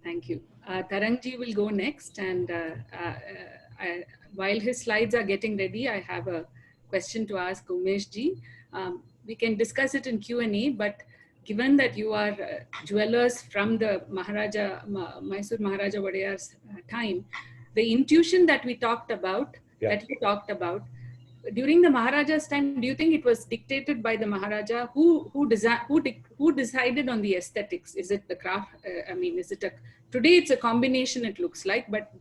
Thank you. Tarang ji will go next, and while his slides are getting ready, I have a question to ask Umesh ji. We can discuss it in Q&A, but given that you are jewelers from the Mysore Maharaja Wadeyar's time, the intuition that we talked about, that you talked about, during the Maharaja's time, do you think it was dictated by the Maharaja? Who decided on the aesthetics? Is it the craft? Today it's a combination, it looks like, but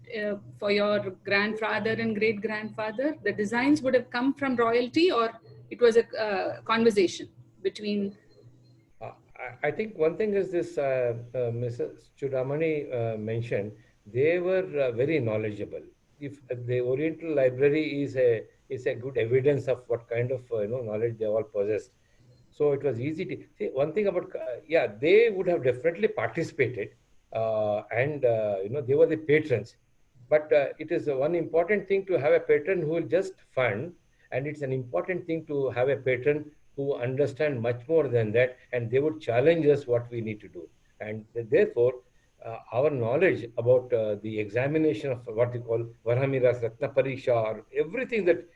for your grandfather and great-grandfather, the designs would have come from royalty, or it was a conversation between? I think one thing is this, Mrs. Choodamani mentioned, they were very knowledgeable. If the Oriental Library is a good evidence of what kind of knowledge they all possessed. So it was easy to see. One thing about they would have definitely participated, and they were the patrons. But it is one important thing to have a patron who will just fund, and it's an important thing to have a patron who understand much more than that, and they would challenge us what we need to do. And therefore, our knowledge about the examination of what we call Varahamiras, Ratna Pariksha, or everything that,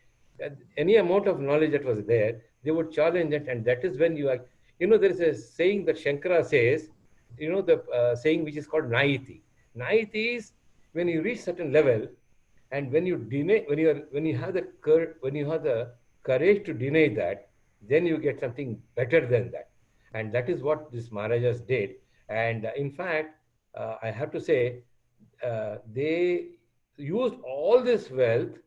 any amount of knowledge that was there, they would challenge it. And that is when you are, there is a saying that Shankara says, the saying which is called naiti. Naiti is when you reach certain level, and when you deny, when you have the courage to deny that, then you get something better than that. And that is what these Maharajas did. And in fact, I have to say, they used all this wealth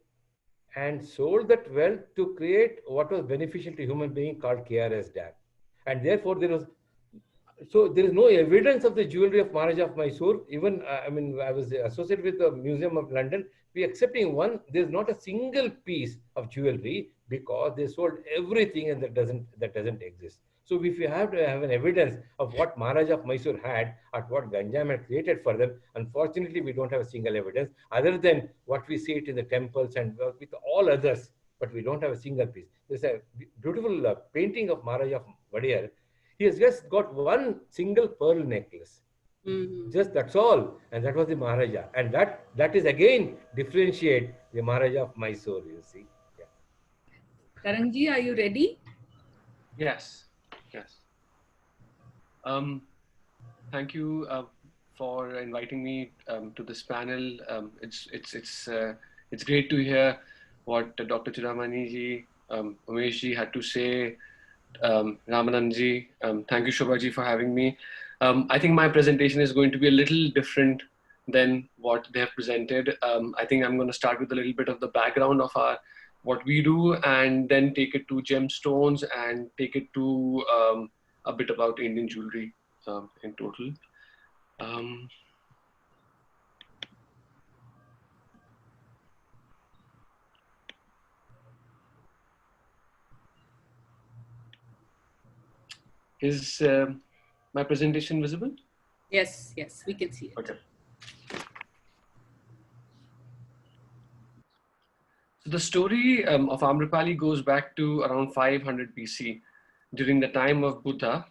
and sold that wealth to create what was beneficial to human being called KRS Dam. And therefore, there is no evidence of the jewelry of Maharaja of Mysore. Even, I was associated with the Museum of London. We accepting one, there's not a single piece of jewelry, because they sold everything, and that doesn't exist. So if you have to have an evidence of what Maharaja of Mysore had, or what Ganjam had created for them, unfortunately, we don't have a single evidence other than what we see it in the temples and with all others, but we don't have a single piece. There's a beautiful painting of Maharaja of Wadeyar. He has just got one single pearl necklace. Mhm. Just that's all. And that was the Maharaja. And that is again differentiate the Maharaja of Mysore, you see. Yeah. Tarangji, are you ready? Yes, yes. Thank you for inviting me to this panel. It's great to hear what Dr. Choodamani ji, Umesh ji had to say. Ramanand ji, thank you Shoba ji for having me. I think my presentation is going to be a little different than what they have presented. I think I'm going to start with a little bit of the background of what we do, and then take it to gemstones and take it to a bit about Indian jewelry in total. Is my presentation visible? Yes, yes, we can see it. Okay. So the story of Amrapali goes back to around 500 BC. During the time of Buddha,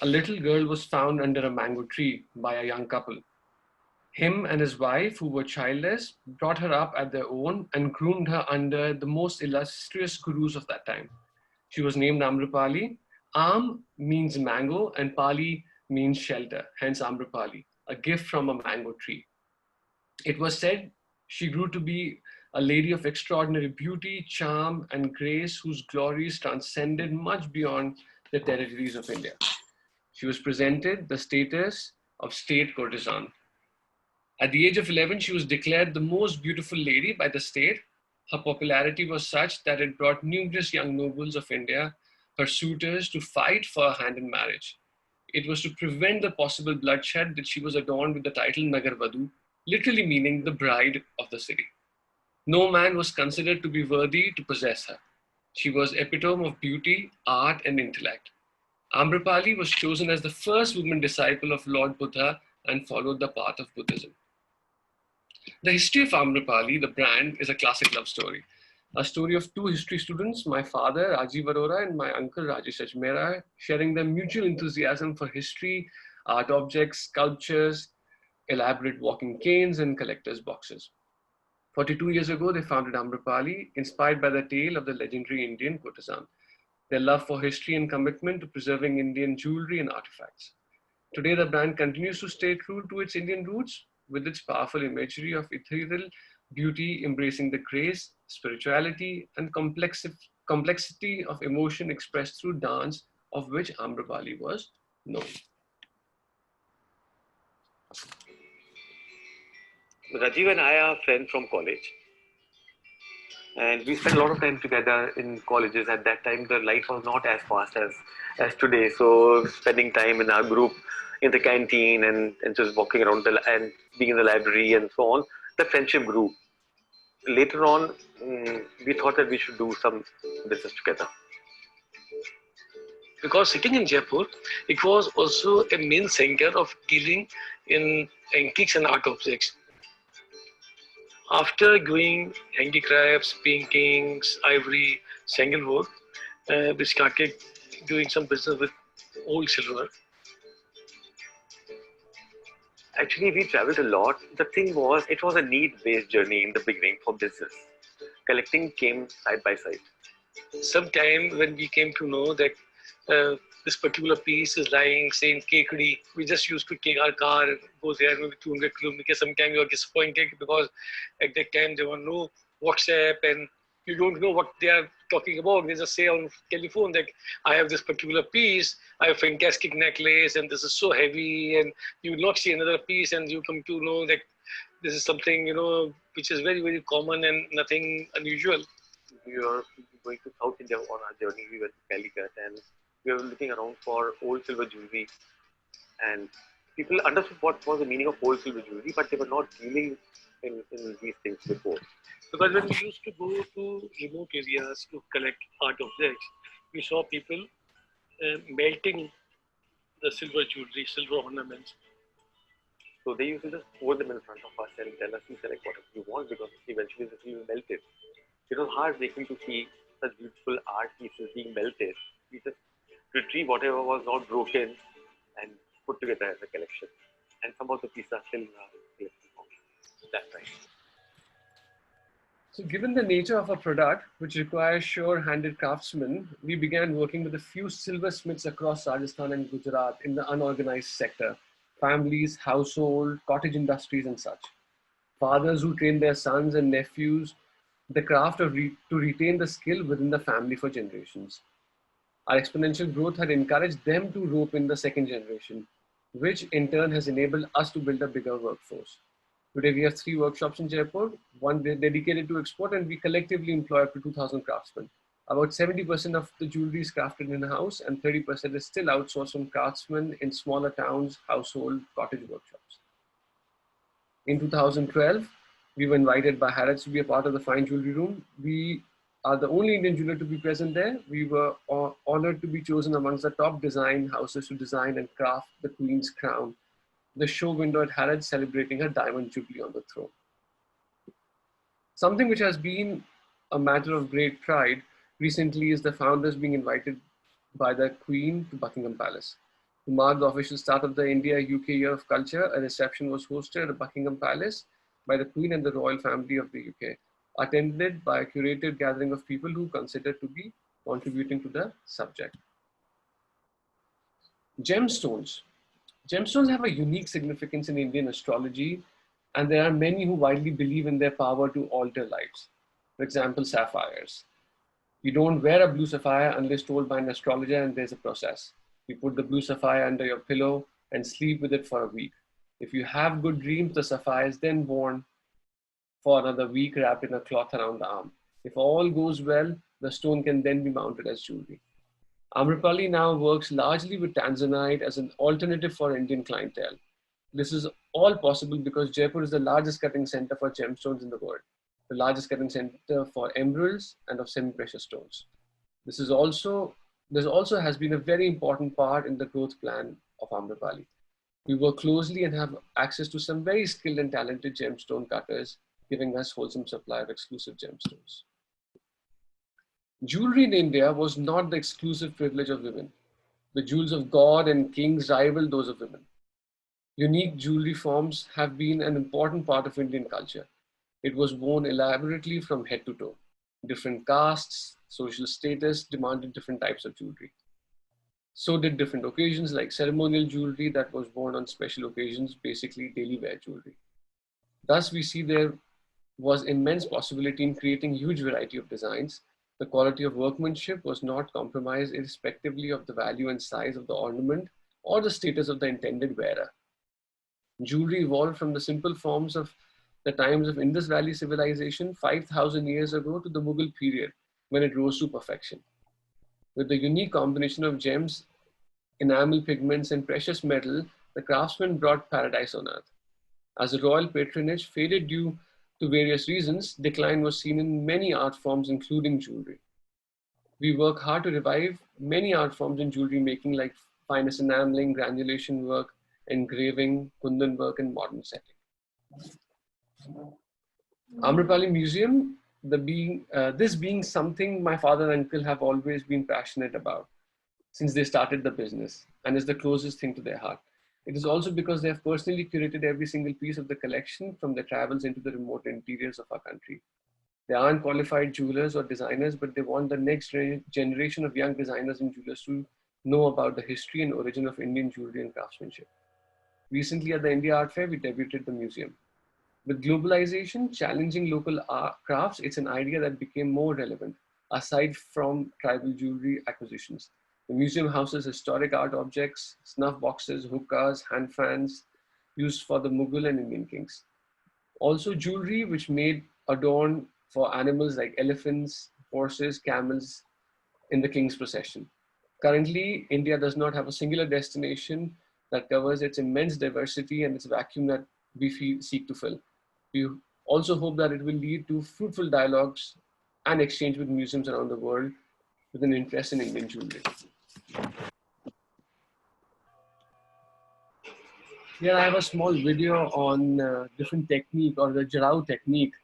a little girl was found under a mango tree by a young couple. Him and his wife, who were childless, brought her up at their own and groomed her under the most illustrious gurus of that time. She was named Amrapali. Am means mango and Pali means shelter, hence Amrapali, a gift from a mango tree. It was said she grew to be a lady of extraordinary beauty, charm, and grace whose glories transcended much beyond the territories of India. She was presented the status of state courtesan. At the age of 11, she was declared the most beautiful lady by the state. Her popularity was such that it brought numerous young nobles of India, her suitors, to fight for her hand in marriage. It was to prevent the possible bloodshed that she was adorned with the title Nagarvadhu, literally meaning the bride of the city. No man was considered to be worthy to possess her. She was epitome of beauty, art, and intellect. Amrapali was chosen as the first woman disciple of Lord Buddha and followed the path of Buddhism. The history of Amrapali, the brand, is a classic love story. A story of two history students, my father, Rajiv Arora, and my uncle, Rajesh Ajmera, sharing their mutual enthusiasm for history, art objects, sculptures, elaborate walking canes, and collector's boxes. 42 years ago, they founded Amrapali, inspired by the tale of the legendary Indian courtesan, their love for history and commitment to preserving Indian jewelry and artifacts. Today, the brand continues to stay true to its Indian roots with its powerful imagery of ethereal beauty, embracing the grace, spirituality, and complexity of emotion expressed through dance, of which Amrapali was known. Rajiv and I are friends from college. And we spent a lot of time together in colleges. At that time, the life was not as fast as today. So spending time in our group in the canteen and just walking around and being in the library and so on, the friendship grew. Later on, we thought that we should do some business together. Because sitting in Jaipur, it was also a main center of dealing in antiques and art objects. After doing handicrafts, paintings, ivory, sandalwood, we started doing some business with old silver. Actually, we traveled a lot. The thing was, it was a need-based journey in the beginning for business. Collecting came side by side. Sometime when we came to know that this particular piece is lying, say, in Kekadi, we just used to take our car and go there maybe 200 kilometers. Sometimes we were disappointed because at that time there were no WhatsApp and you don't know what they are talking about. They just say on telephone that I have this particular piece, I have a fantastic necklace and this is so heavy, and you will not see another piece and you come to know that this is something, which is very, very common and nothing unusual. We were going to South India on our journey. We went to Calicut and we were looking around for old silver jewelry. And people understood what was the meaning of old silver jewelry, but they were not dealing in these things before. Because when we used to go to remote areas to collect art objects, we saw people melting the silver jewelry, silver ornaments. So they used to just pour them in front of us and tell us to select whatever you want, because eventually the silver melted. It was heartbreaking to see such beautiful art pieces being melted. We just retrieve whatever was not broken and put together as a collection. And some of the pieces are still in our collection form. That's right. So given the nature of a product, which requires sure-handed craftsmen, we began working with a few silversmiths across Rajasthan and Gujarat in the unorganized sector, families, household, cottage industries and such. Fathers who train their sons and nephews the craft of to retain the skill within the family for generations. Our exponential growth had encouraged them to rope in the second generation, which in turn has enabled us to build a bigger workforce. Today we have 3 workshops in Jaipur, one dedicated to export, and we collectively employ up to 2,000 craftsmen. About 70% of the jewelry is crafted in-house and 30% is still outsourced from craftsmen in smaller towns, household, cottage workshops. In 2012, we were invited by Harrods to be a part of the Fine Jewelry Room. We are the only Indian jeweler to be present there. We were honored to be chosen amongst the top design houses to design and craft the Queen's crown, the show window at Harrods celebrating her diamond jubilee on the throne. Something which has been a matter of great pride recently is the founders being invited by the Queen to Buckingham Palace. To mark the official start of the India-UK Year of Culture, a reception was hosted at Buckingham Palace by the Queen and the royal family of the UK, attended by a curated gathering of people who considered to be contributing to the subject. Gemstones. Gemstones have a unique significance in Indian astrology, and there are many who widely believe in their power to alter lives. For example, sapphires. You don't wear a blue sapphire unless told by an astrologer, and there's a process. You put the blue sapphire under your pillow and sleep with it for a week. If you have good dreams, the sapphire is then worn for another week wrapped in a cloth around the arm. If all goes well, the stone can then be mounted as jewelry. Amrapali now works largely with tanzanite as an alternative for Indian clientele. This is all possible because Jaipur is the largest cutting center for gemstones in the world, the largest cutting center for emeralds and of semi-precious stones. This also has been a very important part in the growth plan of Amrapali. We work closely and have access to some very skilled and talented gemstone cutters, giving us wholesome supply of exclusive gemstones. Jewelry in India was not the exclusive privilege of women. The jewels of God and kings rivaled those of women. Unique jewelry forms have been an important part of Indian culture. It was worn elaborately from head to toe. Different castes, social status demanded different types of jewelry. So did different occasions, like ceremonial jewelry that was worn on special occasions, basically daily wear jewelry. Thus, we see there was immense possibility in creating huge variety of designs. The quality of workmanship was not compromised irrespectively of the value and size of the ornament or the status of the intended wearer. Jewelry evolved from the simple forms of the times of Indus Valley civilization 5,000 years ago to the Mughal period, when it rose to perfection. With the unique combination of gems, enamel pigments, and precious metal, the craftsmen brought paradise on earth. As the royal patronage faded due to various reasons, decline was seen in many art forms, including jewelry. We work hard to revive many art forms in jewelry making, like finest enameling, granulation work, engraving, kundan work, and modern setting. Amrapali Museum, this being something my father and uncle have always been passionate about since they started the business, and is the closest thing to their heart. It is also because they have personally curated every single piece of the collection from their travels into the remote interiors of our country. They aren't qualified jewelers or designers, but they want the next generation of young designers and jewelers to know about the history and origin of Indian jewelry and craftsmanship. Recently at the India Art Fair, we debuted the museum. With globalization challenging local crafts, it's an idea that became more relevant, aside from tribal jewelry acquisitions. The museum houses historic art objects, snuff boxes, hookahs, hand fans, used for the Mughal and Indian kings. Also jewelry which made adorn for animals like elephants, horses, camels in the king's procession. Currently, India does not have a singular destination that covers its immense diversity and its vacuum that we seek to fill. We also hope that it will lead to fruitful dialogues and exchange with museums around the world with an interest in Indian jewelry. Here I have a small video on different technique, or the jarau technique.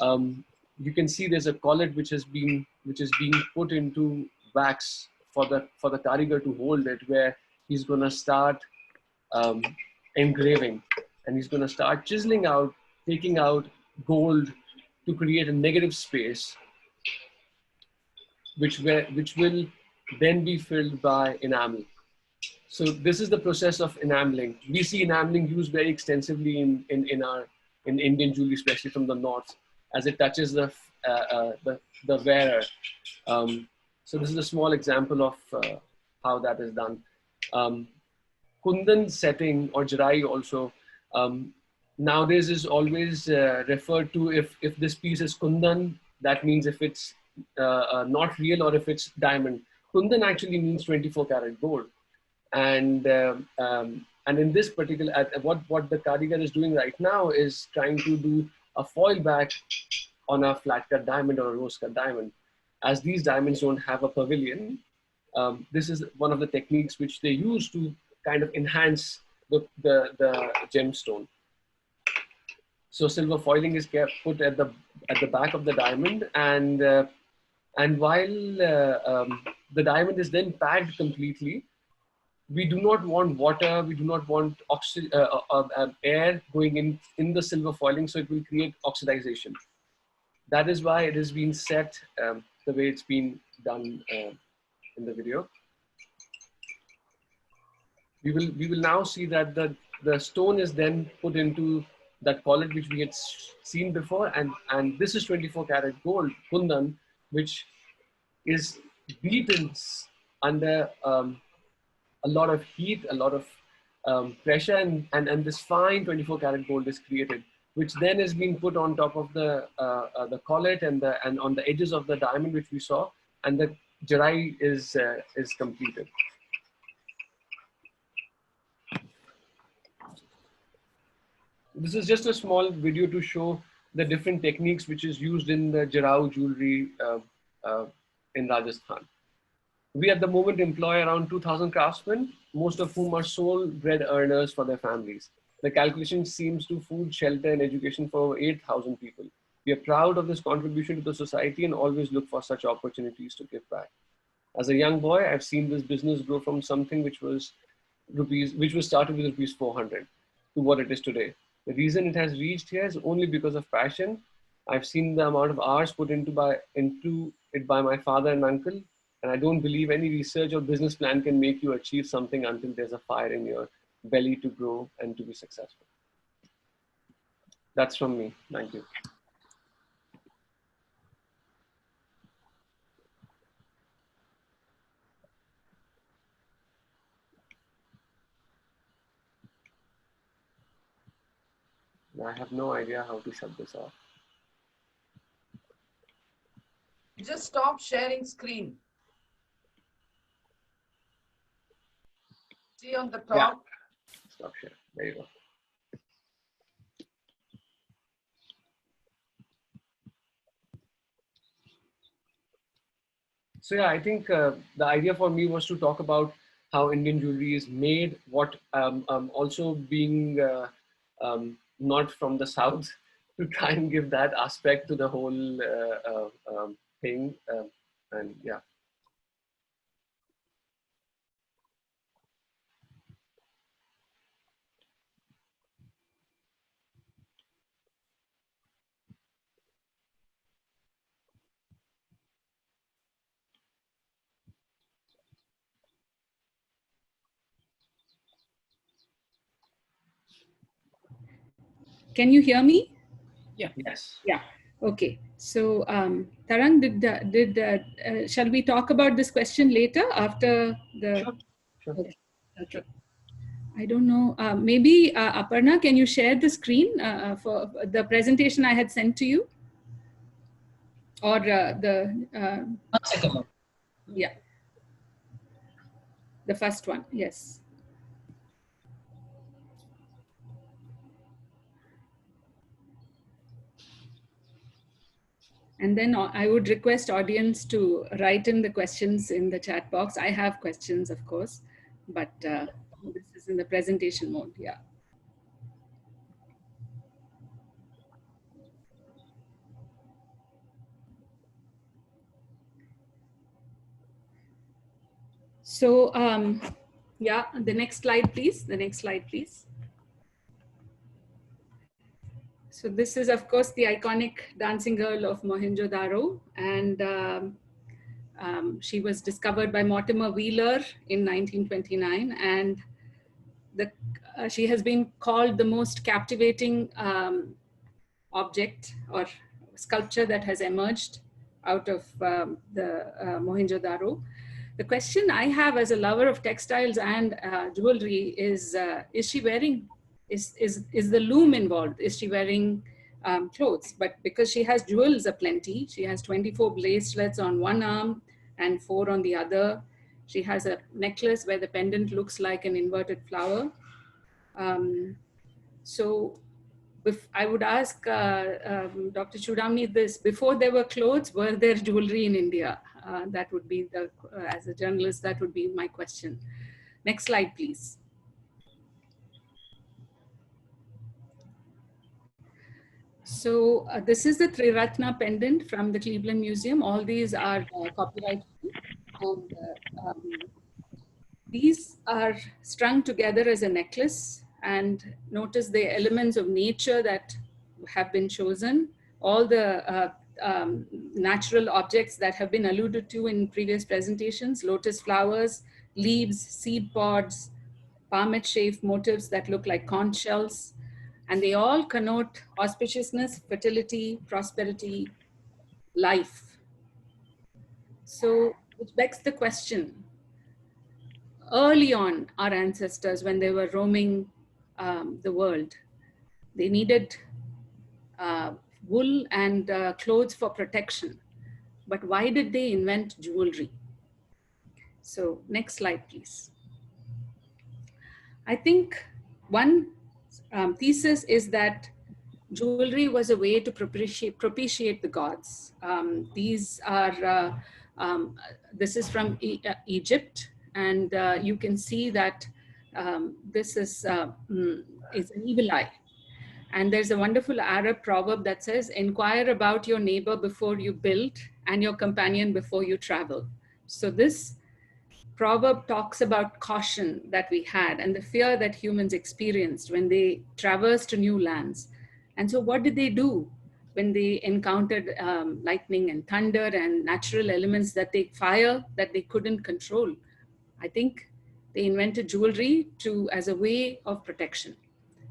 You can see there's a collet which is being put into wax for the Karigar to hold it, where he's going to start engraving, and he's going to start chiseling out, taking out gold to create a negative space, which will then be filled by enamel. So this is the process of enameling. We see enameling used very extensively in Indian jewelry, especially from the north, as it touches the wearer. So this is a small example of how that is done. Kundan setting or jarai also nowadays is always referred to, if this piece is kundan, that means if it's not real or if it's diamond. Kundan actually means 24 karat gold. And in this particular, what the Karigar is doing right now is trying to do a foil back on a flat cut diamond or a rose cut diamond. As these diamonds don't have a pavilion, this is one of the techniques which they use to kind of enhance the gemstone. So silver foiling is put at the back of the diamond, and while the diamond is then packed completely, we do not want water, we do not want air going in the silver foiling, so it will create oxidization. That is why it has been set the way it's been done in the video. We will now see that the stone is then put into that collet which we had seen before, and this is 24 karat gold kundan, which is beaten under a lot of heat, a lot of pressure, and this fine 24 karat gold is created, which then is being put on top of the collet and on the edges of the diamond which we saw, and the jarai is completed. This is just a small video to show the different techniques which is used in the Jarao jewelry in Rajasthan. We at the moment employ around 2,000 craftsmen, most of whom are sole bread earners for their families. The calculation seems to food, shelter, and education for over 8,000 people. We are proud of this contribution to the society and always look for such opportunities to give back. As a young boy, I've seen this business grow from something which was started with rupees 400 to what it is today. The reason it has reached here is only because of passion. I've seen the amount of hours put into it by my father and uncle, and I don't believe any research or business plan can make you achieve something until there's a fire in your belly to grow and to be successful. That's from me. Thank you. I have no idea how to shut this off. Just stop sharing screen. See on the top. Yeah. Stop sharing. There you go. So yeah, I think the idea for me was to talk about how Indian jewelry is made, what also being not from the south, to try and give that aspect to the whole thing, and yeah. Can you hear me? Yeah. Yes. Yeah. Okay. So Tarang, shall we talk about this question later after the? Sure. Okay. Okay. I don't know. Maybe Aparna, can you share the screen for the presentation I had sent to you, or the? 1 second. Yeah. The first one. Yes. And then I would request audience to write in the questions in the chat box. I have questions, of course, but this is in the presentation mode. Yeah. So, yeah, the next slide, please. The next slide, please. So this is, of course, the iconic dancing girl of Mohenjo-daro, and she was discovered by Mortimer Wheeler in 1929, and she has been called the most captivating object or sculpture that has emerged out of the Mohenjo-daro. The question I have as a lover of textiles and jewelry is she wearing, is the loom involved? Is she wearing clothes? But because she has jewels aplenty, she has 24 bracelets on one arm and 4 on the other. She has a necklace where the pendant looks like an inverted flower. So if I would ask Dr. Choodamani this, before there were clothes, were there jewelry in India? That would be, as a journalist, that would be my question. Next slide, please. So this is the Triratna pendant from the Cleveland Museum. All these are copyright free, and these are strung together as a necklace, and notice the elements of nature that have been chosen, all the natural objects that have been alluded to in previous presentations, lotus flowers, leaves, seed pods, palmate-shaped motifs that look like conch shells, and they all connote auspiciousness, fertility, prosperity, life. So which begs the question, early on, our ancestors, when they were roaming the world, they needed wool and clothes for protection. But why did they invent jewelry? So next slide, please. I think one thesis is that jewelry was a way to propitiate the gods. These are, this is from Egypt, and you can see that this is an evil eye. And there's a wonderful Arab proverb that says, inquire about your neighbor before you build and your companion before you travel. So this proverb talks about caution that we had and the fear that humans experienced when they traversed to new lands. And so what did they do when they encountered lightning and thunder and natural elements that fire that they couldn't control? I think they invented jewelry as a way of protection.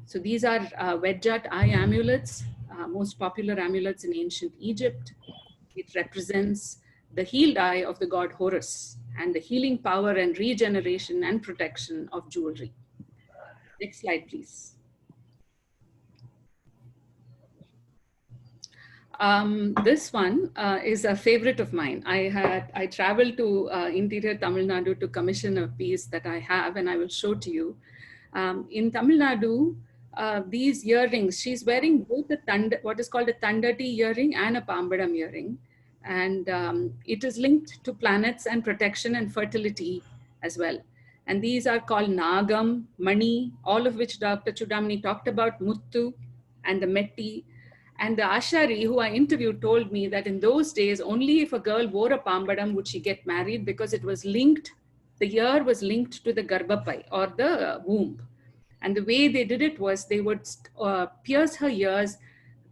So these are Wedjat eye amulets, most popular amulets in ancient Egypt. It represents the healed eye of the god Horus and the healing power and regeneration and protection of jewelry. Next slide, please. This one is a favorite of mine. I traveled to interior Tamil Nadu to commission a piece that I have, and I will show to you. In Tamil Nadu, these earrings, she's wearing both what is called a Tandati earring and a Pambadam earring. And it is linked to planets and protection and fertility as well. And these are called Nagam, Mani, all of which Dr. Choodamani talked about, Muttu and the Metti. And the Ashari who I interviewed told me that in those days, only if a girl wore a Pambadam would she get married, because it was linked, the ear was linked to the Garbhapai or the womb. And the way they did it was they would pierce her ears,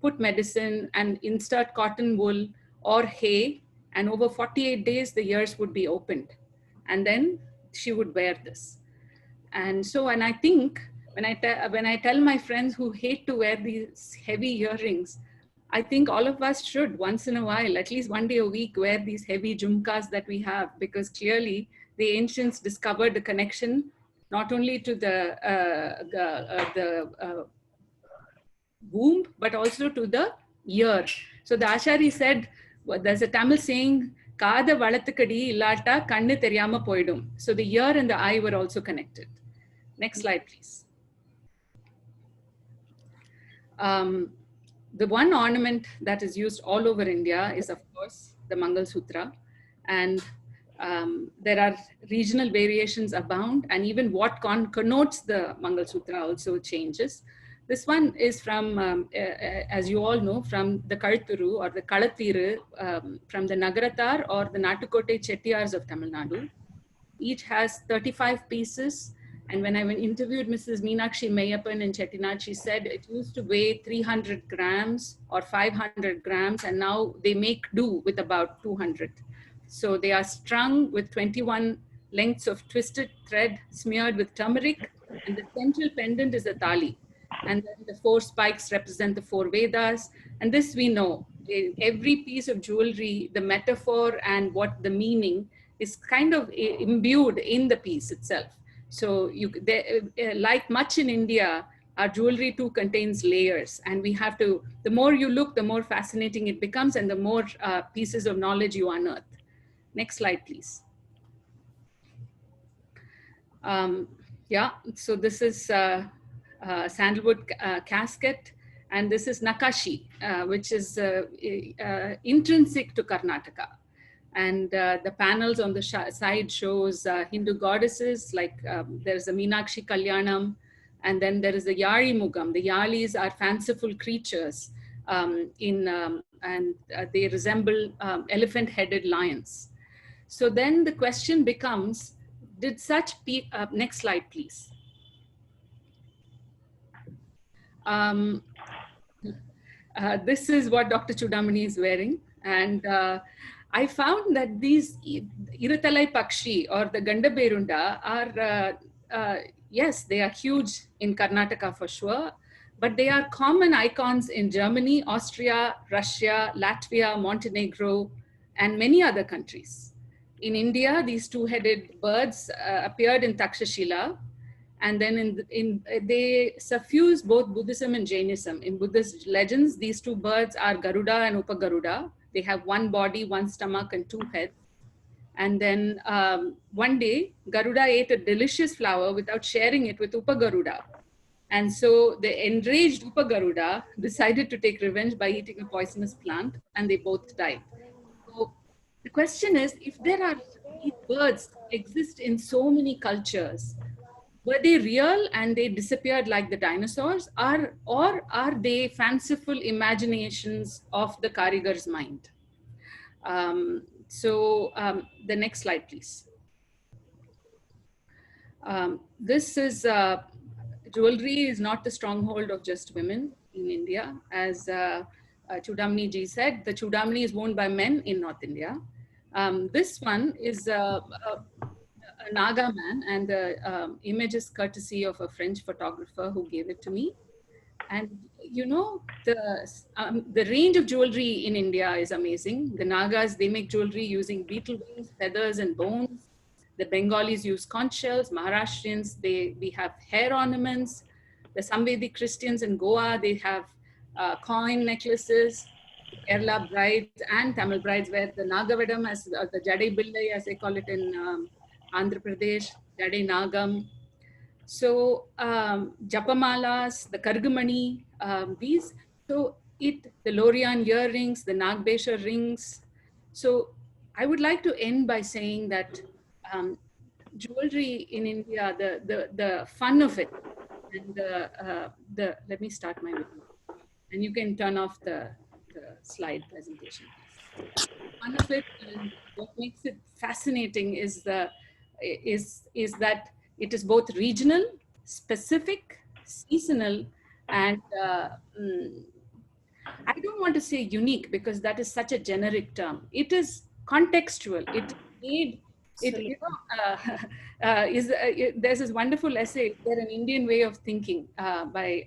put medicine and insert cotton wool or hay, and over 48 days, the ears would be opened. And then she would wear this. And so, and I think when I tell my friends who hate to wear these heavy earrings, I think all of us should once in a while, at least one day a week, wear these heavy jhumkas that we have, because clearly the ancients discovered the connection not only to the womb, but also to the ear. So the Ashari said, there's a Tamil saying, Kada valathukadi illata kannu theriyama poidum. So the ear and the eye were also connected. Next slide, please. The one ornament that is used all over India is, of course, the Mangal Sutra. And there are regional variations abound, and even what connotes the Mangal Sutra also changes. This one is from, as you all know, from the Kalthuru or the Kalathiru, from the Nagaratar or the Natukote Chettiars of Tamil Nadu. Each has 35 pieces. And when I interviewed Mrs. Meenakshi Mayappan in Chettinad, she said it used to weigh 300 grams or 500 grams, and now they make do with about 200. So they are strung with 21 lengths of twisted thread smeared with turmeric, and the central pendant is a tali. And then the 4 spikes represent the 4 Vedas. And this we know. In every piece of jewelry, the metaphor and what the meaning is kind of imbued in the piece itself. So like much in India, our jewelry too contains layers, and we have to, the more you look, the more fascinating it becomes, and the more pieces of knowledge you unearth. Next slide, please. Yeah, so this is sandalwood casket, and this is Nakashi, which is intrinsic to Karnataka. And the panels on the side shows Hindu goddesses, like there's a Meenakshi Kalyanam, and then there is the Yali Mugam. The Yalis are fanciful creatures and they resemble elephant-headed lions. So then the question becomes, did such next slide, please. This is what Dr. Choodamani is wearing. And I found that these Iratalai Pakshi or the Gandaberunda are, yes, they are huge in Karnataka for sure, but they are common icons in Germany, Austria, Russia, Latvia, Montenegro, and many other countries. In India, these 2-headed birds appeared in Takshashila, and then they suffuse both Buddhism and Jainism. In Buddhist legends, these 2 birds are Garuda and Upagaruda. They have 1 body, 1 stomach, and 2 heads. And then one day, Garuda ate a delicious flower without sharing it with Upagaruda. And so the enraged Upagaruda decided to take revenge by eating a poisonous plant, and they both died. So the question is, if these birds exist in so many cultures, were they real and they disappeared like the dinosaurs, or are they fanciful imaginations of the Karigar's mind? The next slide, please. This is jewelry is not the stronghold of just women in India. As Choodamani ji said, the Choodamani is worn by men in North India. This one is a Naga man, and the image is courtesy of a French photographer who gave it to me. And you know, the range of jewelry in India is amazing. The Nagas, they make jewelry using beetle wings, feathers, and bones. The Bengalis use conch shells. Maharashtrians, we have hair ornaments. The Samvedi Christians in Goa, they have coin necklaces. Kerala brides and Tamil brides wear the Nagavedam, as the Jadai Billai, as they call it in Andhra Pradesh, Jadai Nagam. So Japamalas, the Kargamani, the Lorian earrings, the Nagbesha rings. So I would like to end by saying that jewelry in India, the fun of it, and let me start my video, and you can turn off the slide presentation. Fun of it, and what makes it fascinating is that it is both regional, specific, seasonal, and I don't want to say unique because that is such a generic term. It is contextual. It made it. There's this wonderful essay, "There an Indian Way of Thinking" by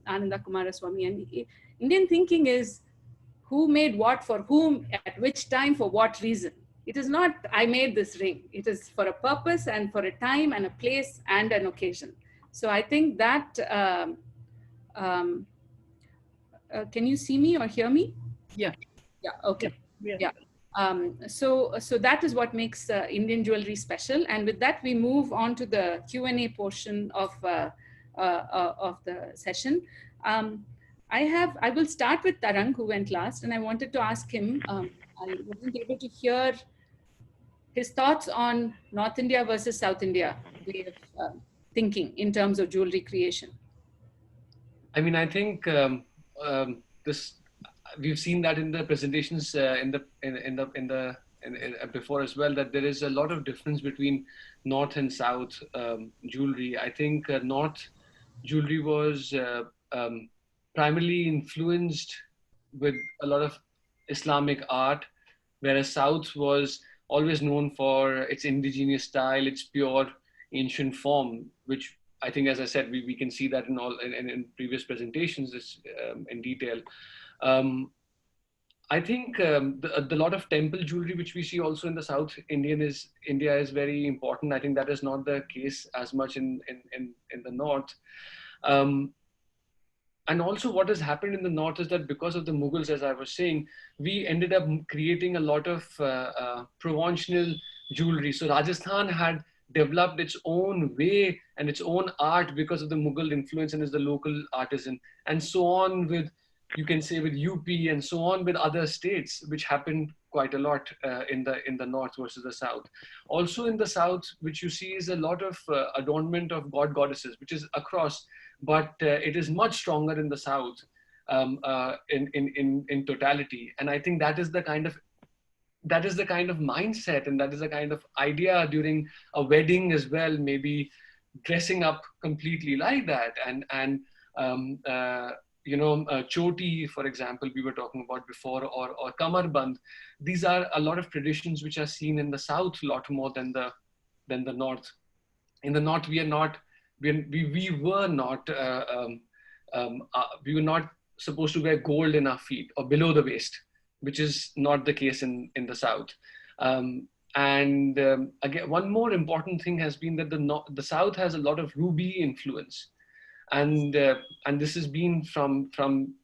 Ananda Kumaraswamy, and Indian thinking is who made what for whom, at which time, for what reason. It is not, I made this ring. It is for a purpose and for a time and a place and an occasion. So I think that, can you see me or hear me? Yeah. Yeah, okay. Yeah. So that is what makes Indian jewelry special. And with that, we move on to the Q&A portion of the session. I will start with Tarang, who went last, and I wanted to ask him, I wasn't able to hear his thoughts on North India versus South India way of thinking in terms of jewelry creation. I mean, I think we've seen that in the presentations in the before as well, that there is a lot of difference between North and South jewelry. I think North jewelry was primarily influenced with a lot of Islamic art, whereas South was always known for its indigenous style, its pure ancient form, which I think, as I said, we can see that in previous presentations in detail. I think the lot of temple jewelry which we see also in the South India is very important. I think that is not the case as much in the North. And also what has happened in the North is that because of the Mughals, as I was saying, we ended up creating a lot of Provençal jewelry. So Rajasthan had developed its own way and its own art because of the Mughal influence and is the local artisan. And so on with, you can say, with UP and so on with other states, which happened quite a lot in the North versus the South. Also in the South, which you see is a lot of adornment of goddesses, which is across, but it is much stronger in the South in totality. And I think that is the kind of mindset, and that is the kind of idea during a wedding as well, maybe dressing up completely like that. And choti, for example, we were talking about before, or kamarband. These are a lot of traditions which are seen in the South a lot more than the North. In the North, we were not supposed to wear gold in our feet or below the waist, which is not the case in the South. Again, one more important thing has been that the South has a lot of ruby influence, and this has been from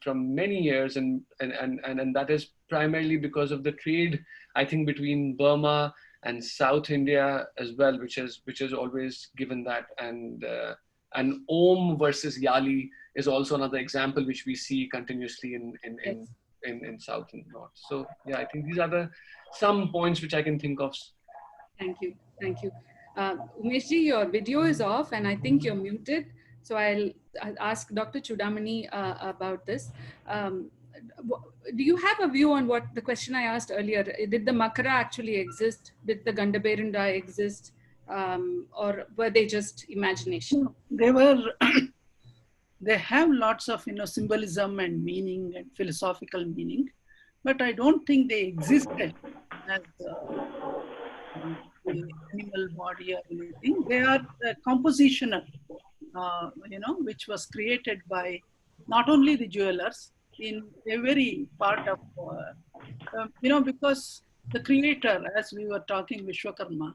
many years, and that is primarily because of the trade, I think, between Burma and South India as well, which has always given that. And Om versus Yali is also another example which we see continuously in South and North. So yeah, I think these are some points which I can think of. Thank you. Umesh ji, your video is off and I think you're muted. So I'll ask Dr. Choodamani about this. Do you have a view on what the question I asked earlier? Did the Makara actually exist? Did the Gandaberunda exist? Or were they just imagination? They were, they have lots of, symbolism and meaning and philosophical meaning, but I don't think they existed as the animal body or anything. They are compositional, which was created by not only the jewelers in every part of, because the creator, as we were talking, Vishwakarma,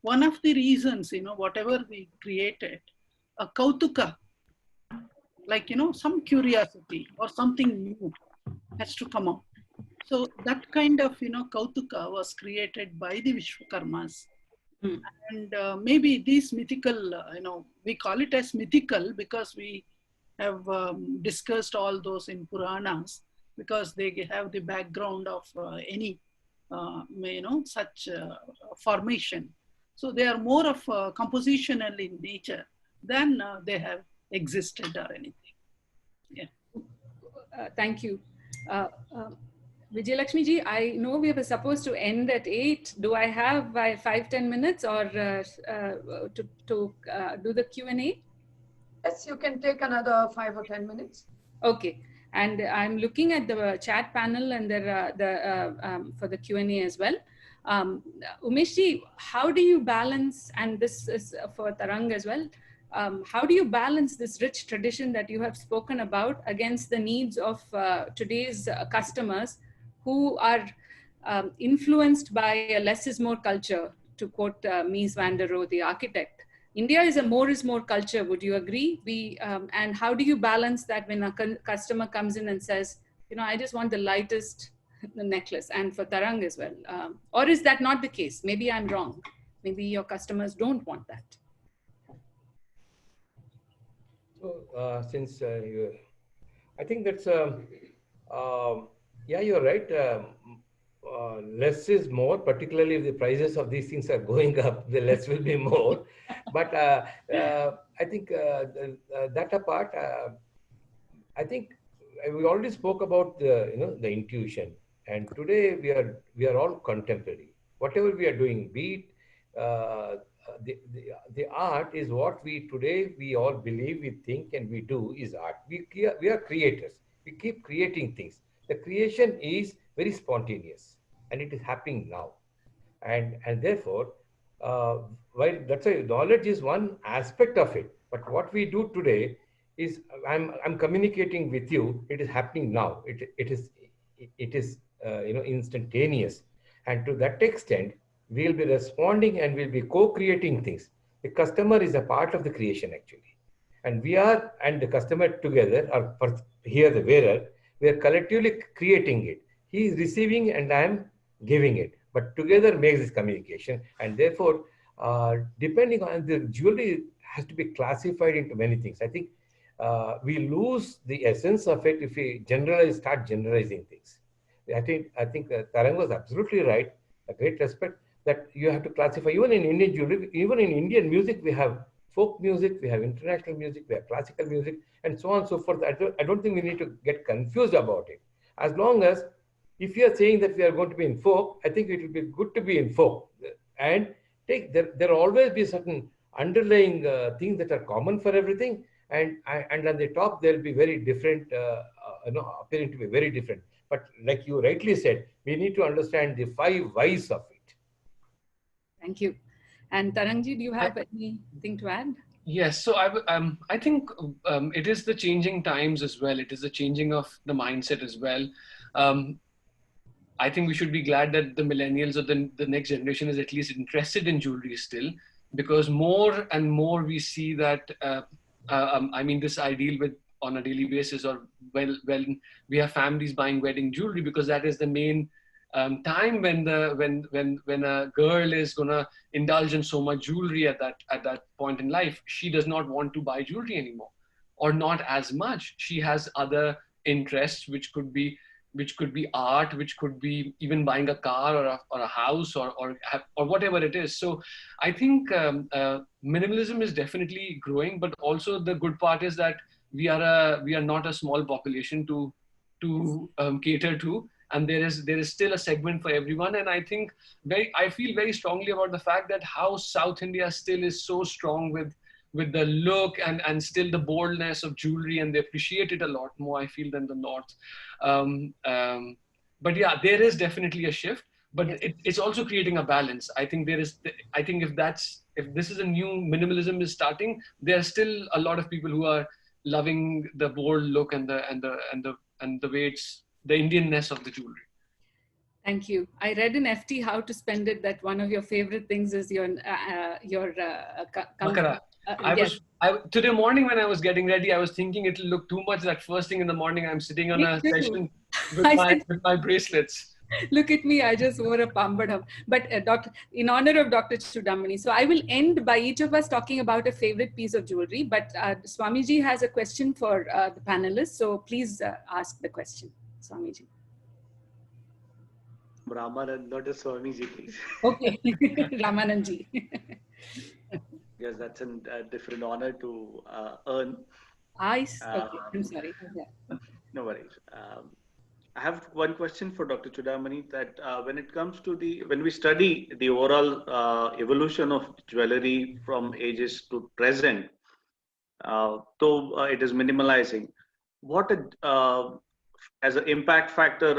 one of the reasons, whatever we created, a kautuka, like, some curiosity or something new has to come out. So that kind of, kautuka was created by the Vishwakarmas. And maybe these mythical, we call it as mythical because we have discussed all those in Puranas, because they have the background of any, such formation. So they are more of compositional in nature than they have existed or anything. Yeah. Thank you. Vijayalakshmi ji, I know we were supposed to end at 8. Do I have 5-10 minutes or to do the Q&A? Yes, you can take another 5 or 10 minutes. Okay. And I'm looking at the chat panel and there for the Q&A as well. Umesh ji, how do you balance, and this is for Tarang as well, how do you balance this rich tradition that you have spoken about against the needs of today's customers who are influenced by a less is more culture, to quote Mies van der Rohe, the architect? India is a more is more culture, would you agree? And how do you balance that when a customer comes in and says, I just want the lightest necklace, and for Tarang as well? Or is that not the case? Maybe I'm wrong. Maybe your customers don't want that. So since I think that's, yeah, you're right. Less is more, particularly if the prices of these things are going up, the less will be more. But I think that apart, I think we already spoke about the, the intuition. And today we are all contemporary. Whatever we are doing, be it the art is what we all believe, we think, and we do is art. We are creators. We keep creating things. The creation is very spontaneous, and it is happening now. And therefore, uh, while that's why knowledge is one aspect of it, but what we do today is I'm communicating with you. It is happening now. It is instantaneous, and to that extent, we'll be responding and we'll be co-creating things. The customer is a part of the creation actually, and we are and the customer together, or here the wearer, we are collectively creating it. He is receiving and I am giving it, but together makes this communication. And therefore, depending on the jewelry has to be classified into many things. I think we lose the essence of it if we start generalizing things. I think Tarang was absolutely right. A great respect that you have to classify. Even in Indian jewelry, even in Indian music, we have folk music, we have international music, we have classical music, and so on and so forth. I don't think we need to get confused about it. As long as if you are saying that we are going to be in folk, I think it will be good to be in folk. And there will always be certain underlying things that are common for everything, and on the top there will be very different, appearing to be very different. But like you rightly said, we need to understand the 5 whys of it. Thank you. And Tarangji, do you have anything to add? Yes, so I think it is the changing times as well. It is the changing of the mindset as well. I think we should be glad that the millennials or the next generation is at least interested in jewelry still, because more and more we see that, this ideal with on a daily basis, or when we have families buying wedding jewelry, because that is the main time when a girl is gonna indulge in so much jewelry at that point in life. She does not want to buy jewelry anymore, or not as much. She has other interests, which could be art, which could be even buying a car or a house or whatever it is. So I think minimalism is definitely growing, but also the good part is that we are not a small population to cater to, and there is still a segment for everyone. And I think I feel very strongly about the fact that how South India still is so strong with the look and still the boldness of jewelry, and they appreciate it a lot more, I feel, than the North. But yeah, there is definitely a shift, but it's also creating a balance. I think if this is a new minimalism is starting, there are still a lot of people who are loving the bold look and the way it's the Indianness of the jewelry. Thank you. I read in FT How to Spend It that one of your favorite things is your Makara. Today morning when I was getting ready, I was thinking it'll look too much that first thing in the morning I'm sitting on a session with my bracelets. Look at me, I just wore a pambadam. But in honor of Dr. Choodamani, so I will end by each of us talking about a favorite piece of jewelry. But Swamiji has a question for the panelists, so please ask the question, Swamiji. Ramanand, not a Swamiji, please. Okay, Ramanandji. Yes, that's a different honor to earn. Okay, I'm sorry. Yeah. No worries. I have one question for Dr. Choodamani, that when it comes to when we study the overall evolution of jewelry from ages to present, though it is minimalizing, what as an impact factor,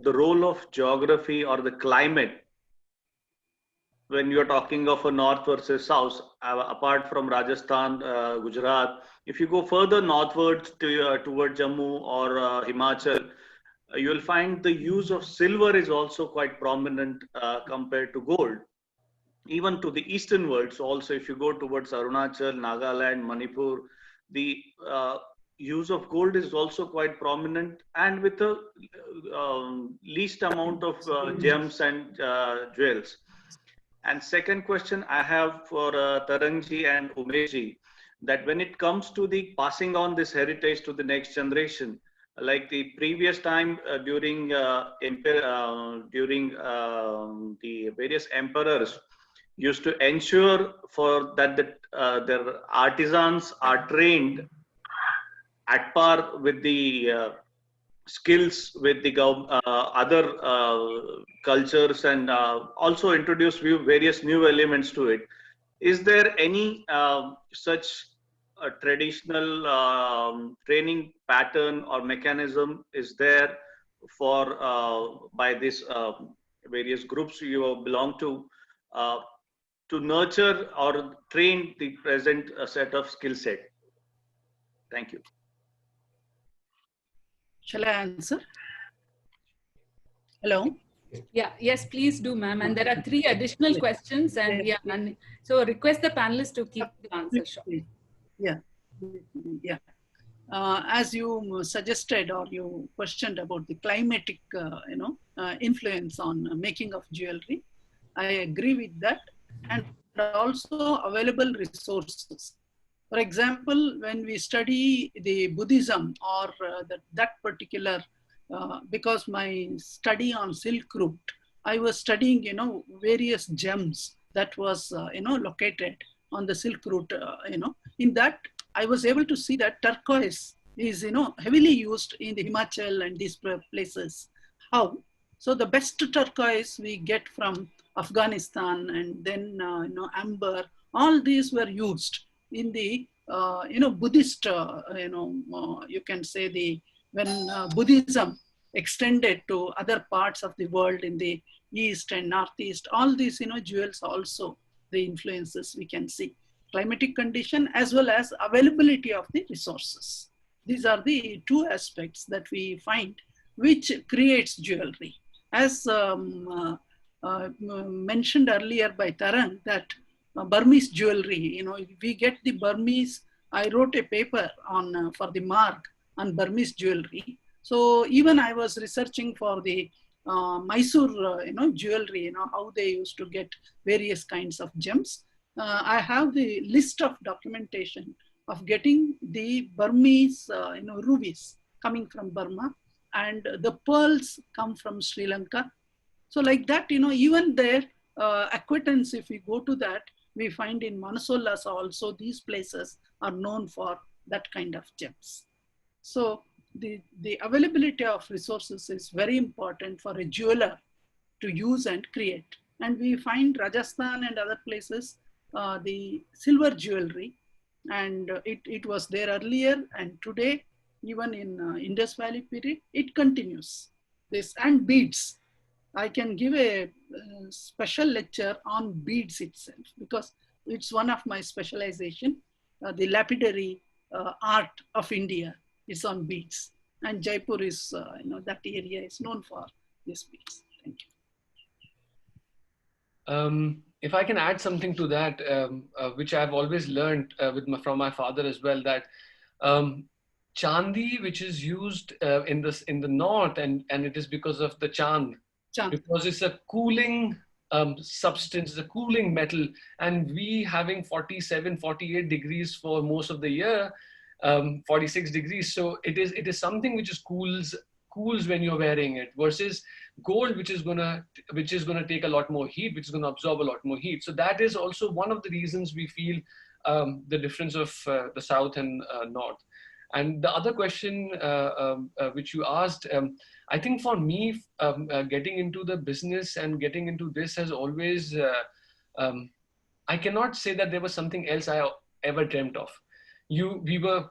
the role of geography or the climate when you're talking of a north versus south, apart from Rajasthan, Gujarat, if you go further northwards toward Jammu or Himachal, you will find the use of silver is also quite prominent compared to gold. Even to the eastern world, so also if you go towards Arunachal, Nagaland, Manipur, the use of gold is also quite prominent, and with the least amount of gems and jewels. And second question I have for Tarangji and Umeshji, that when it comes to the passing on this heritage to the next generation, like the previous time during the various emperors used to ensure for that their artisans are trained at par with the skills with the other cultures, and also introduce various new elements to it. Is there any such traditional training pattern or mechanism is there for by this various groups you belong to nurture or train the present set of skill set? Thank you. Shall I answer? Hello? Yeah, yes, please do, ma'am. And there are 3 additional questions, and yeah, and so request the panelists to keep the answer short. Yeah, yeah. As you suggested or you questioned about the climatic, influence on making of jewelry, I agree with that, and also available resources. For example, when we study the Buddhism or that particular, because my study on Silk Route, I was studying, various gems that was, located on the Silk Route, in that I was able to see that turquoise is, heavily used in the Himachal and these places. How? So the best turquoise we get from Afghanistan, and then, amber, all these were used in the, Buddhist, you can say when Buddhism extended to other parts of the world in the East and Northeast, all these, jewels also, the influences we can see. Climatic condition as well as availability of the resources. These are the 2 aspects that we find which creates jewelry. As mentioned earlier by Tarang, that Burmese jewelry, we get the Burmese, I wrote a paper on for the mark on Burmese jewelry. So even I was researching for the Mysore, jewelry, how they used to get various kinds of gems. I have the list of documentation of getting the Burmese, rubies coming from Burma, and the pearls come from Sri Lanka. So like that, even their acquaintance, if we go to that, we find in Manasolas also, these places are known for that kind of gems. So the availability of resources is very important for a jeweler to use and create. And we find Rajasthan and other places, the silver jewelry, and it was there earlier, and today, even in Indus Valley period, it continues. This and beads. I can give a special lecture on beads itself, because it's one of my specialization. The lapidary art of India is on beads, and Jaipur is, that area is known for these beads. Thank you. If I can add something to that, which I've always learned from my father as well, that chandi, which is used in the north, and it is because of the chand. Because it's a cooling substance, it's a cooling metal, and we having 47, 48 degrees for most of the year, 46 degrees. So it is something which is cools when you're wearing it, versus gold, which is gonna take a lot more heat, which is gonna absorb a lot more heat. So that is also one of the reasons we feel the difference of the south and north. And the other question which you asked, I think for me, getting into the business and getting into this has always, I cannot say that there was something else I ever dreamt of. We were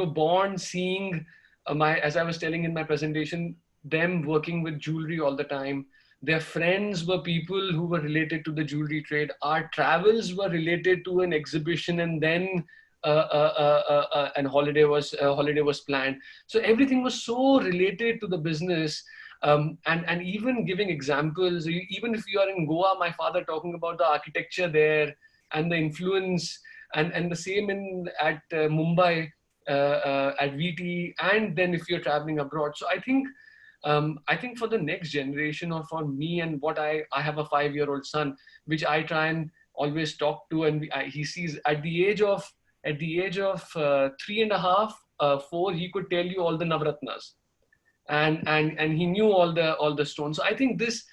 born seeing, as I was telling in my presentation, them working with jewelry all the time. Their friends were people who were related to the jewelry trade. Our travels were related to an exhibition, and then and holiday was planned. So everything was so related to the business, and even giving examples. Even if you are in Goa, my father talking about the architecture there and the influence, and the same at Mumbai at VT, and then if you're traveling abroad. So I think for the next generation, or for me, and what I have a 5-year-old son, which I try and always talk to, and he sees at the age of 3.5, 4, he could tell you all the Navratnas, and he knew all the stones. So I think this,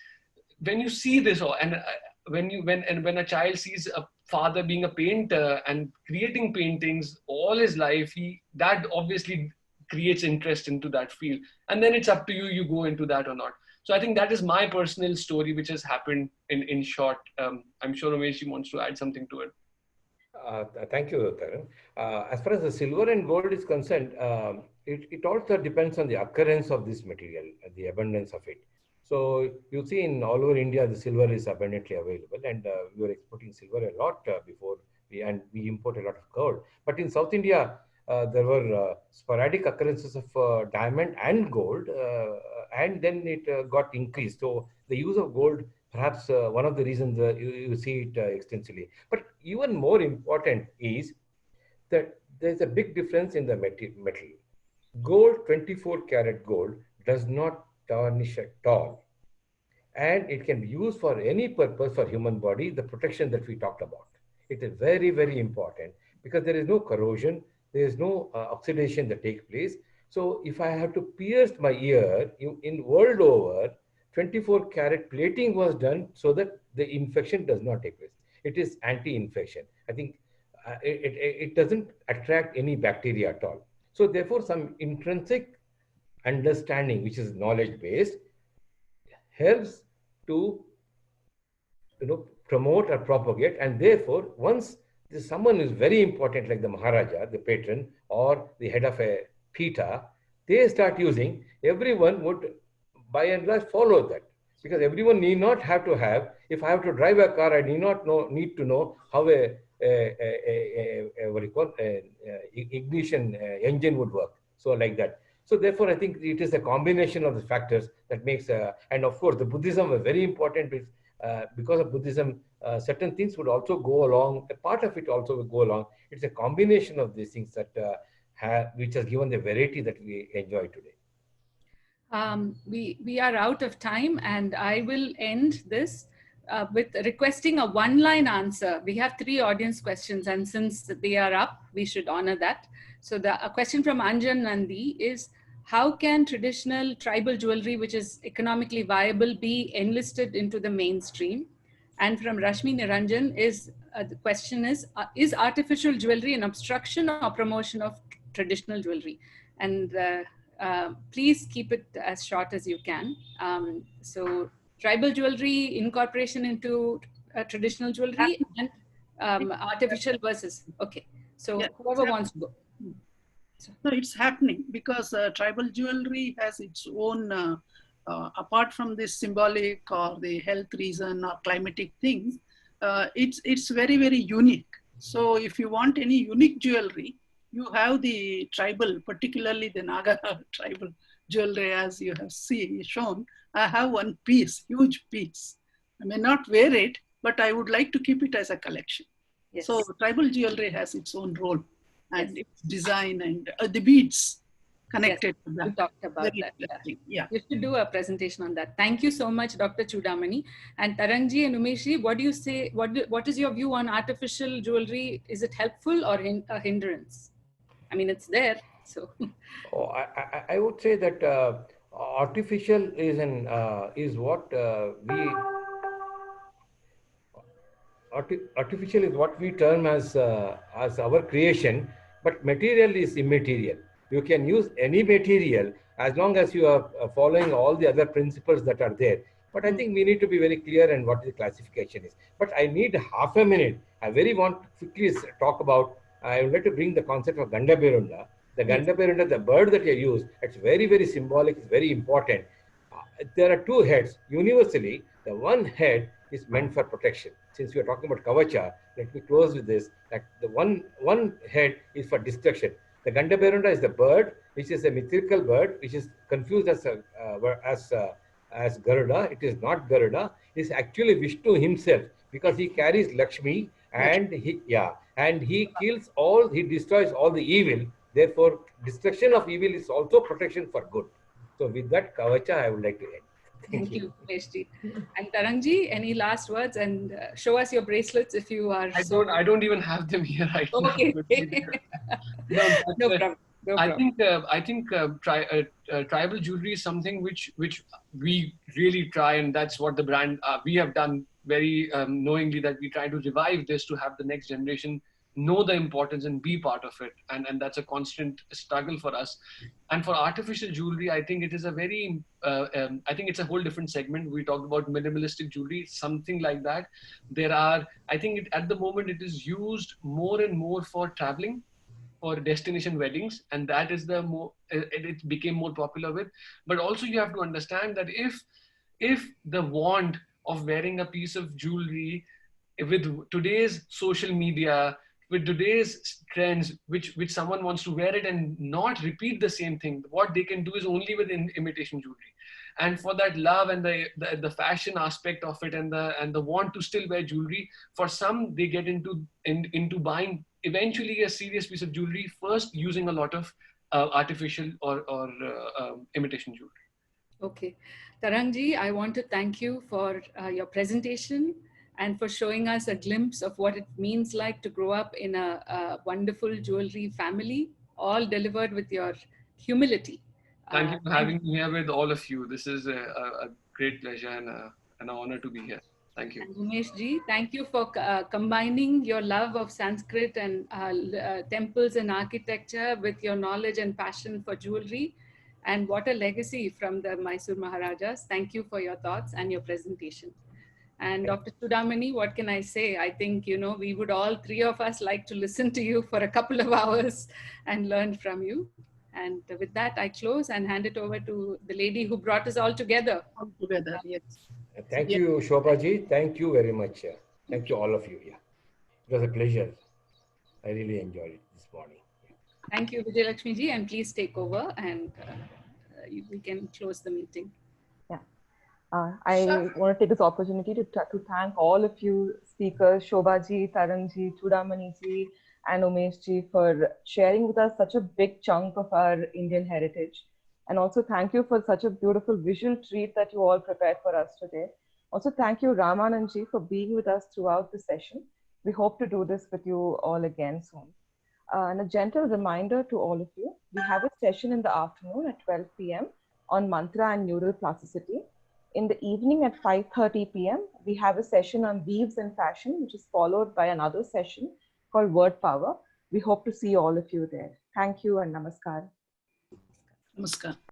when you see this, and when a child sees a father being a painter and creating paintings all his life, that obviously creates interest into that field. And then it's up to you, you go into that or not. So I think that is my personal story, which has happened in short. I'm sure Umesh wants to add something to it. Thank you, Tarang. As far as the silver and gold is concerned, it also depends on the occurrence of this material, the abundance of it. So you see in all over India, the silver is abundantly available, and we were exporting silver a lot before, and we import a lot of gold. But in South India, there were sporadic occurrences of diamond and gold, and then it got increased. So the use of gold, perhaps one of the reasons you see it extensively. But even more important is that there's a big difference in the metal. Gold, 24 karat gold, does not tarnish at all. And it can be used for any purpose for human body, the protection that we talked about. It is very, very important because there is no corrosion, there is no oxidation that takes place. So if I have to pierce my ear, in world over, 24 karat plating was done so that the infection does not take place. It is anti-infection. I think it doesn't attract any bacteria at all. So therefore, some intrinsic understanding, which is knowledge-based, helps to promote or propagate. And therefore, once someone is very important, like the Maharaja, the patron, or the head of a Pita, they start using, everyone would by and large follow that, because everyone need not have to have, if I have to drive a car, I need to know how a what do you call ignition engine would work. So like that. So therefore, I think it is a combination of the factors that makes, and of course, the Buddhism is very important because of Buddhism, certain things would also go along. A part of it also will go along. It's a combination of these things that which has given the variety that we enjoy today. We are out of time, and I will end this with requesting a one-line answer. We have 3 audience questions, and since they are up, we should honor that. So a question from Anjan Nandi is, how can traditional tribal jewelry, which is economically viable, be enlisted into the mainstream? And from Rashmi Niranjan the question is artificial jewelry an obstruction or promotion of traditional jewelry? And please keep it as short as you can. So tribal jewelry incorporation into traditional jewelry and artificial versus, okay. So whoever wants to go. No, it's happening because tribal jewelry has its own, apart from this symbolic or the health reason or climatic things, it's very, very unique. So if you want any unique jewelry, you have the tribal, particularly the Naga tribal jewelry, as you have shown. I have one piece, huge piece. I may not wear it, but I would like to keep it as a collection. Yes. So tribal jewelry has its own role, and its design and the beads connected to that. We talked about that. Yeah. You should do a presentation on that. Thank you so much, Dr. Choodamani. And Tarangji and Umesh, what do you say? What is your view on artificial jewelry? Is it helpful or a hindrance? I mean, it's there, so. I would say that artificial is what artificial is what we term as our creation, but material is immaterial. You can use any material as long as you are following all the other principles that are there. But I think we need to be very clear in what the classification is. But I need half a minute. I want to quickly talk about, I would like to bring the concept of Ganda Berunda. The Ganda Berunda, the bird that you use, it's very, very symbolic, it's very important. There are 2 heads. Universally, the one head is meant for protection. Since we are talking about Kavaca, let me close with this. That the one head is for destruction. The Ganda Berunda is the bird, which is a mythical bird, which is confused as Garuda. It is not Garuda. It is actually Vishnu himself, because he carries Lakshmi, and he kills all, he destroys all the evil. Therefore, destruction of evil is also protection for good. So with that Kavaca, I would like to end. Thank you, Umeshji. And Tarangji, any last words? And show us your bracelets if you are. I don't even have them here right now. Okay. No problem. I think tribal jewelry is something which we really try, and that's what the brand we have done very knowingly, that we try to revive this to have the next generation know the importance and be part of it. And that's a constant struggle for us. And for artificial jewelry, I think it is a very, I think it's a whole different segment. We talked about minimalistic jewelry, something like that. There are, I think at the moment it is used more and more for traveling, for destination weddings, and that is the more, it became more popular with. But also you have to understand that if the want of wearing a piece of jewelry with today's social media, with today's trends, which someone wants to wear it and not repeat the same thing, what they can do is only with imitation jewelry. And for that love and the fashion aspect of it, and the want to still wear jewelry, for some they get into buying eventually a serious piece of jewelry first, using a lot of artificial or imitation jewelry. Okay. Tarangji, I want to thank you for your presentation and for showing us a glimpse of what it means like to grow up in a wonderful jewelry family, all delivered with your humility. Thank you for having me here with all of you. This is a great pleasure and an honor to be here. Thank you. And Umesh ji, thank you for combining your love of Sanskrit and temples and architecture with your knowledge and passion for jewelry. And what a legacy from the Mysore Maharajas. Thank you for your thoughts and your presentation. And Dr. Choodamani, what can I say? I think, you know, we would all three of us like to listen to you for a couple of hours and learn from you. And with that, I close and hand it over to the lady who brought us all together. All together, yes. Thank you, Shoba ji. Thank you very much. Thank you, all of you. Yeah, it was a pleasure. I really enjoyed it this morning. Thank you, Vijay Lakshmi ji, and please take over and we can close the meeting. Yeah, I want to take this opportunity to thank all of you speakers, Shoba ji, Tarang ji, Choodamani ji, and Umesh ji, for sharing with us such a big chunk of our Indian heritage. And also thank you for such a beautiful visual treat that you all prepared for us today. Also thank you, Ramanand ji, for being with us throughout the session. We hope to do this with you all again soon. And a gentle reminder to all of you, we have a session in the afternoon at 12 p.m. on mantra and neural plasticity. In the evening at 5:30 p.m., we have a session on weaves and fashion, which is followed by another session called Word Power. We hope to see all of you there. Thank you and namaskar. Namaskar.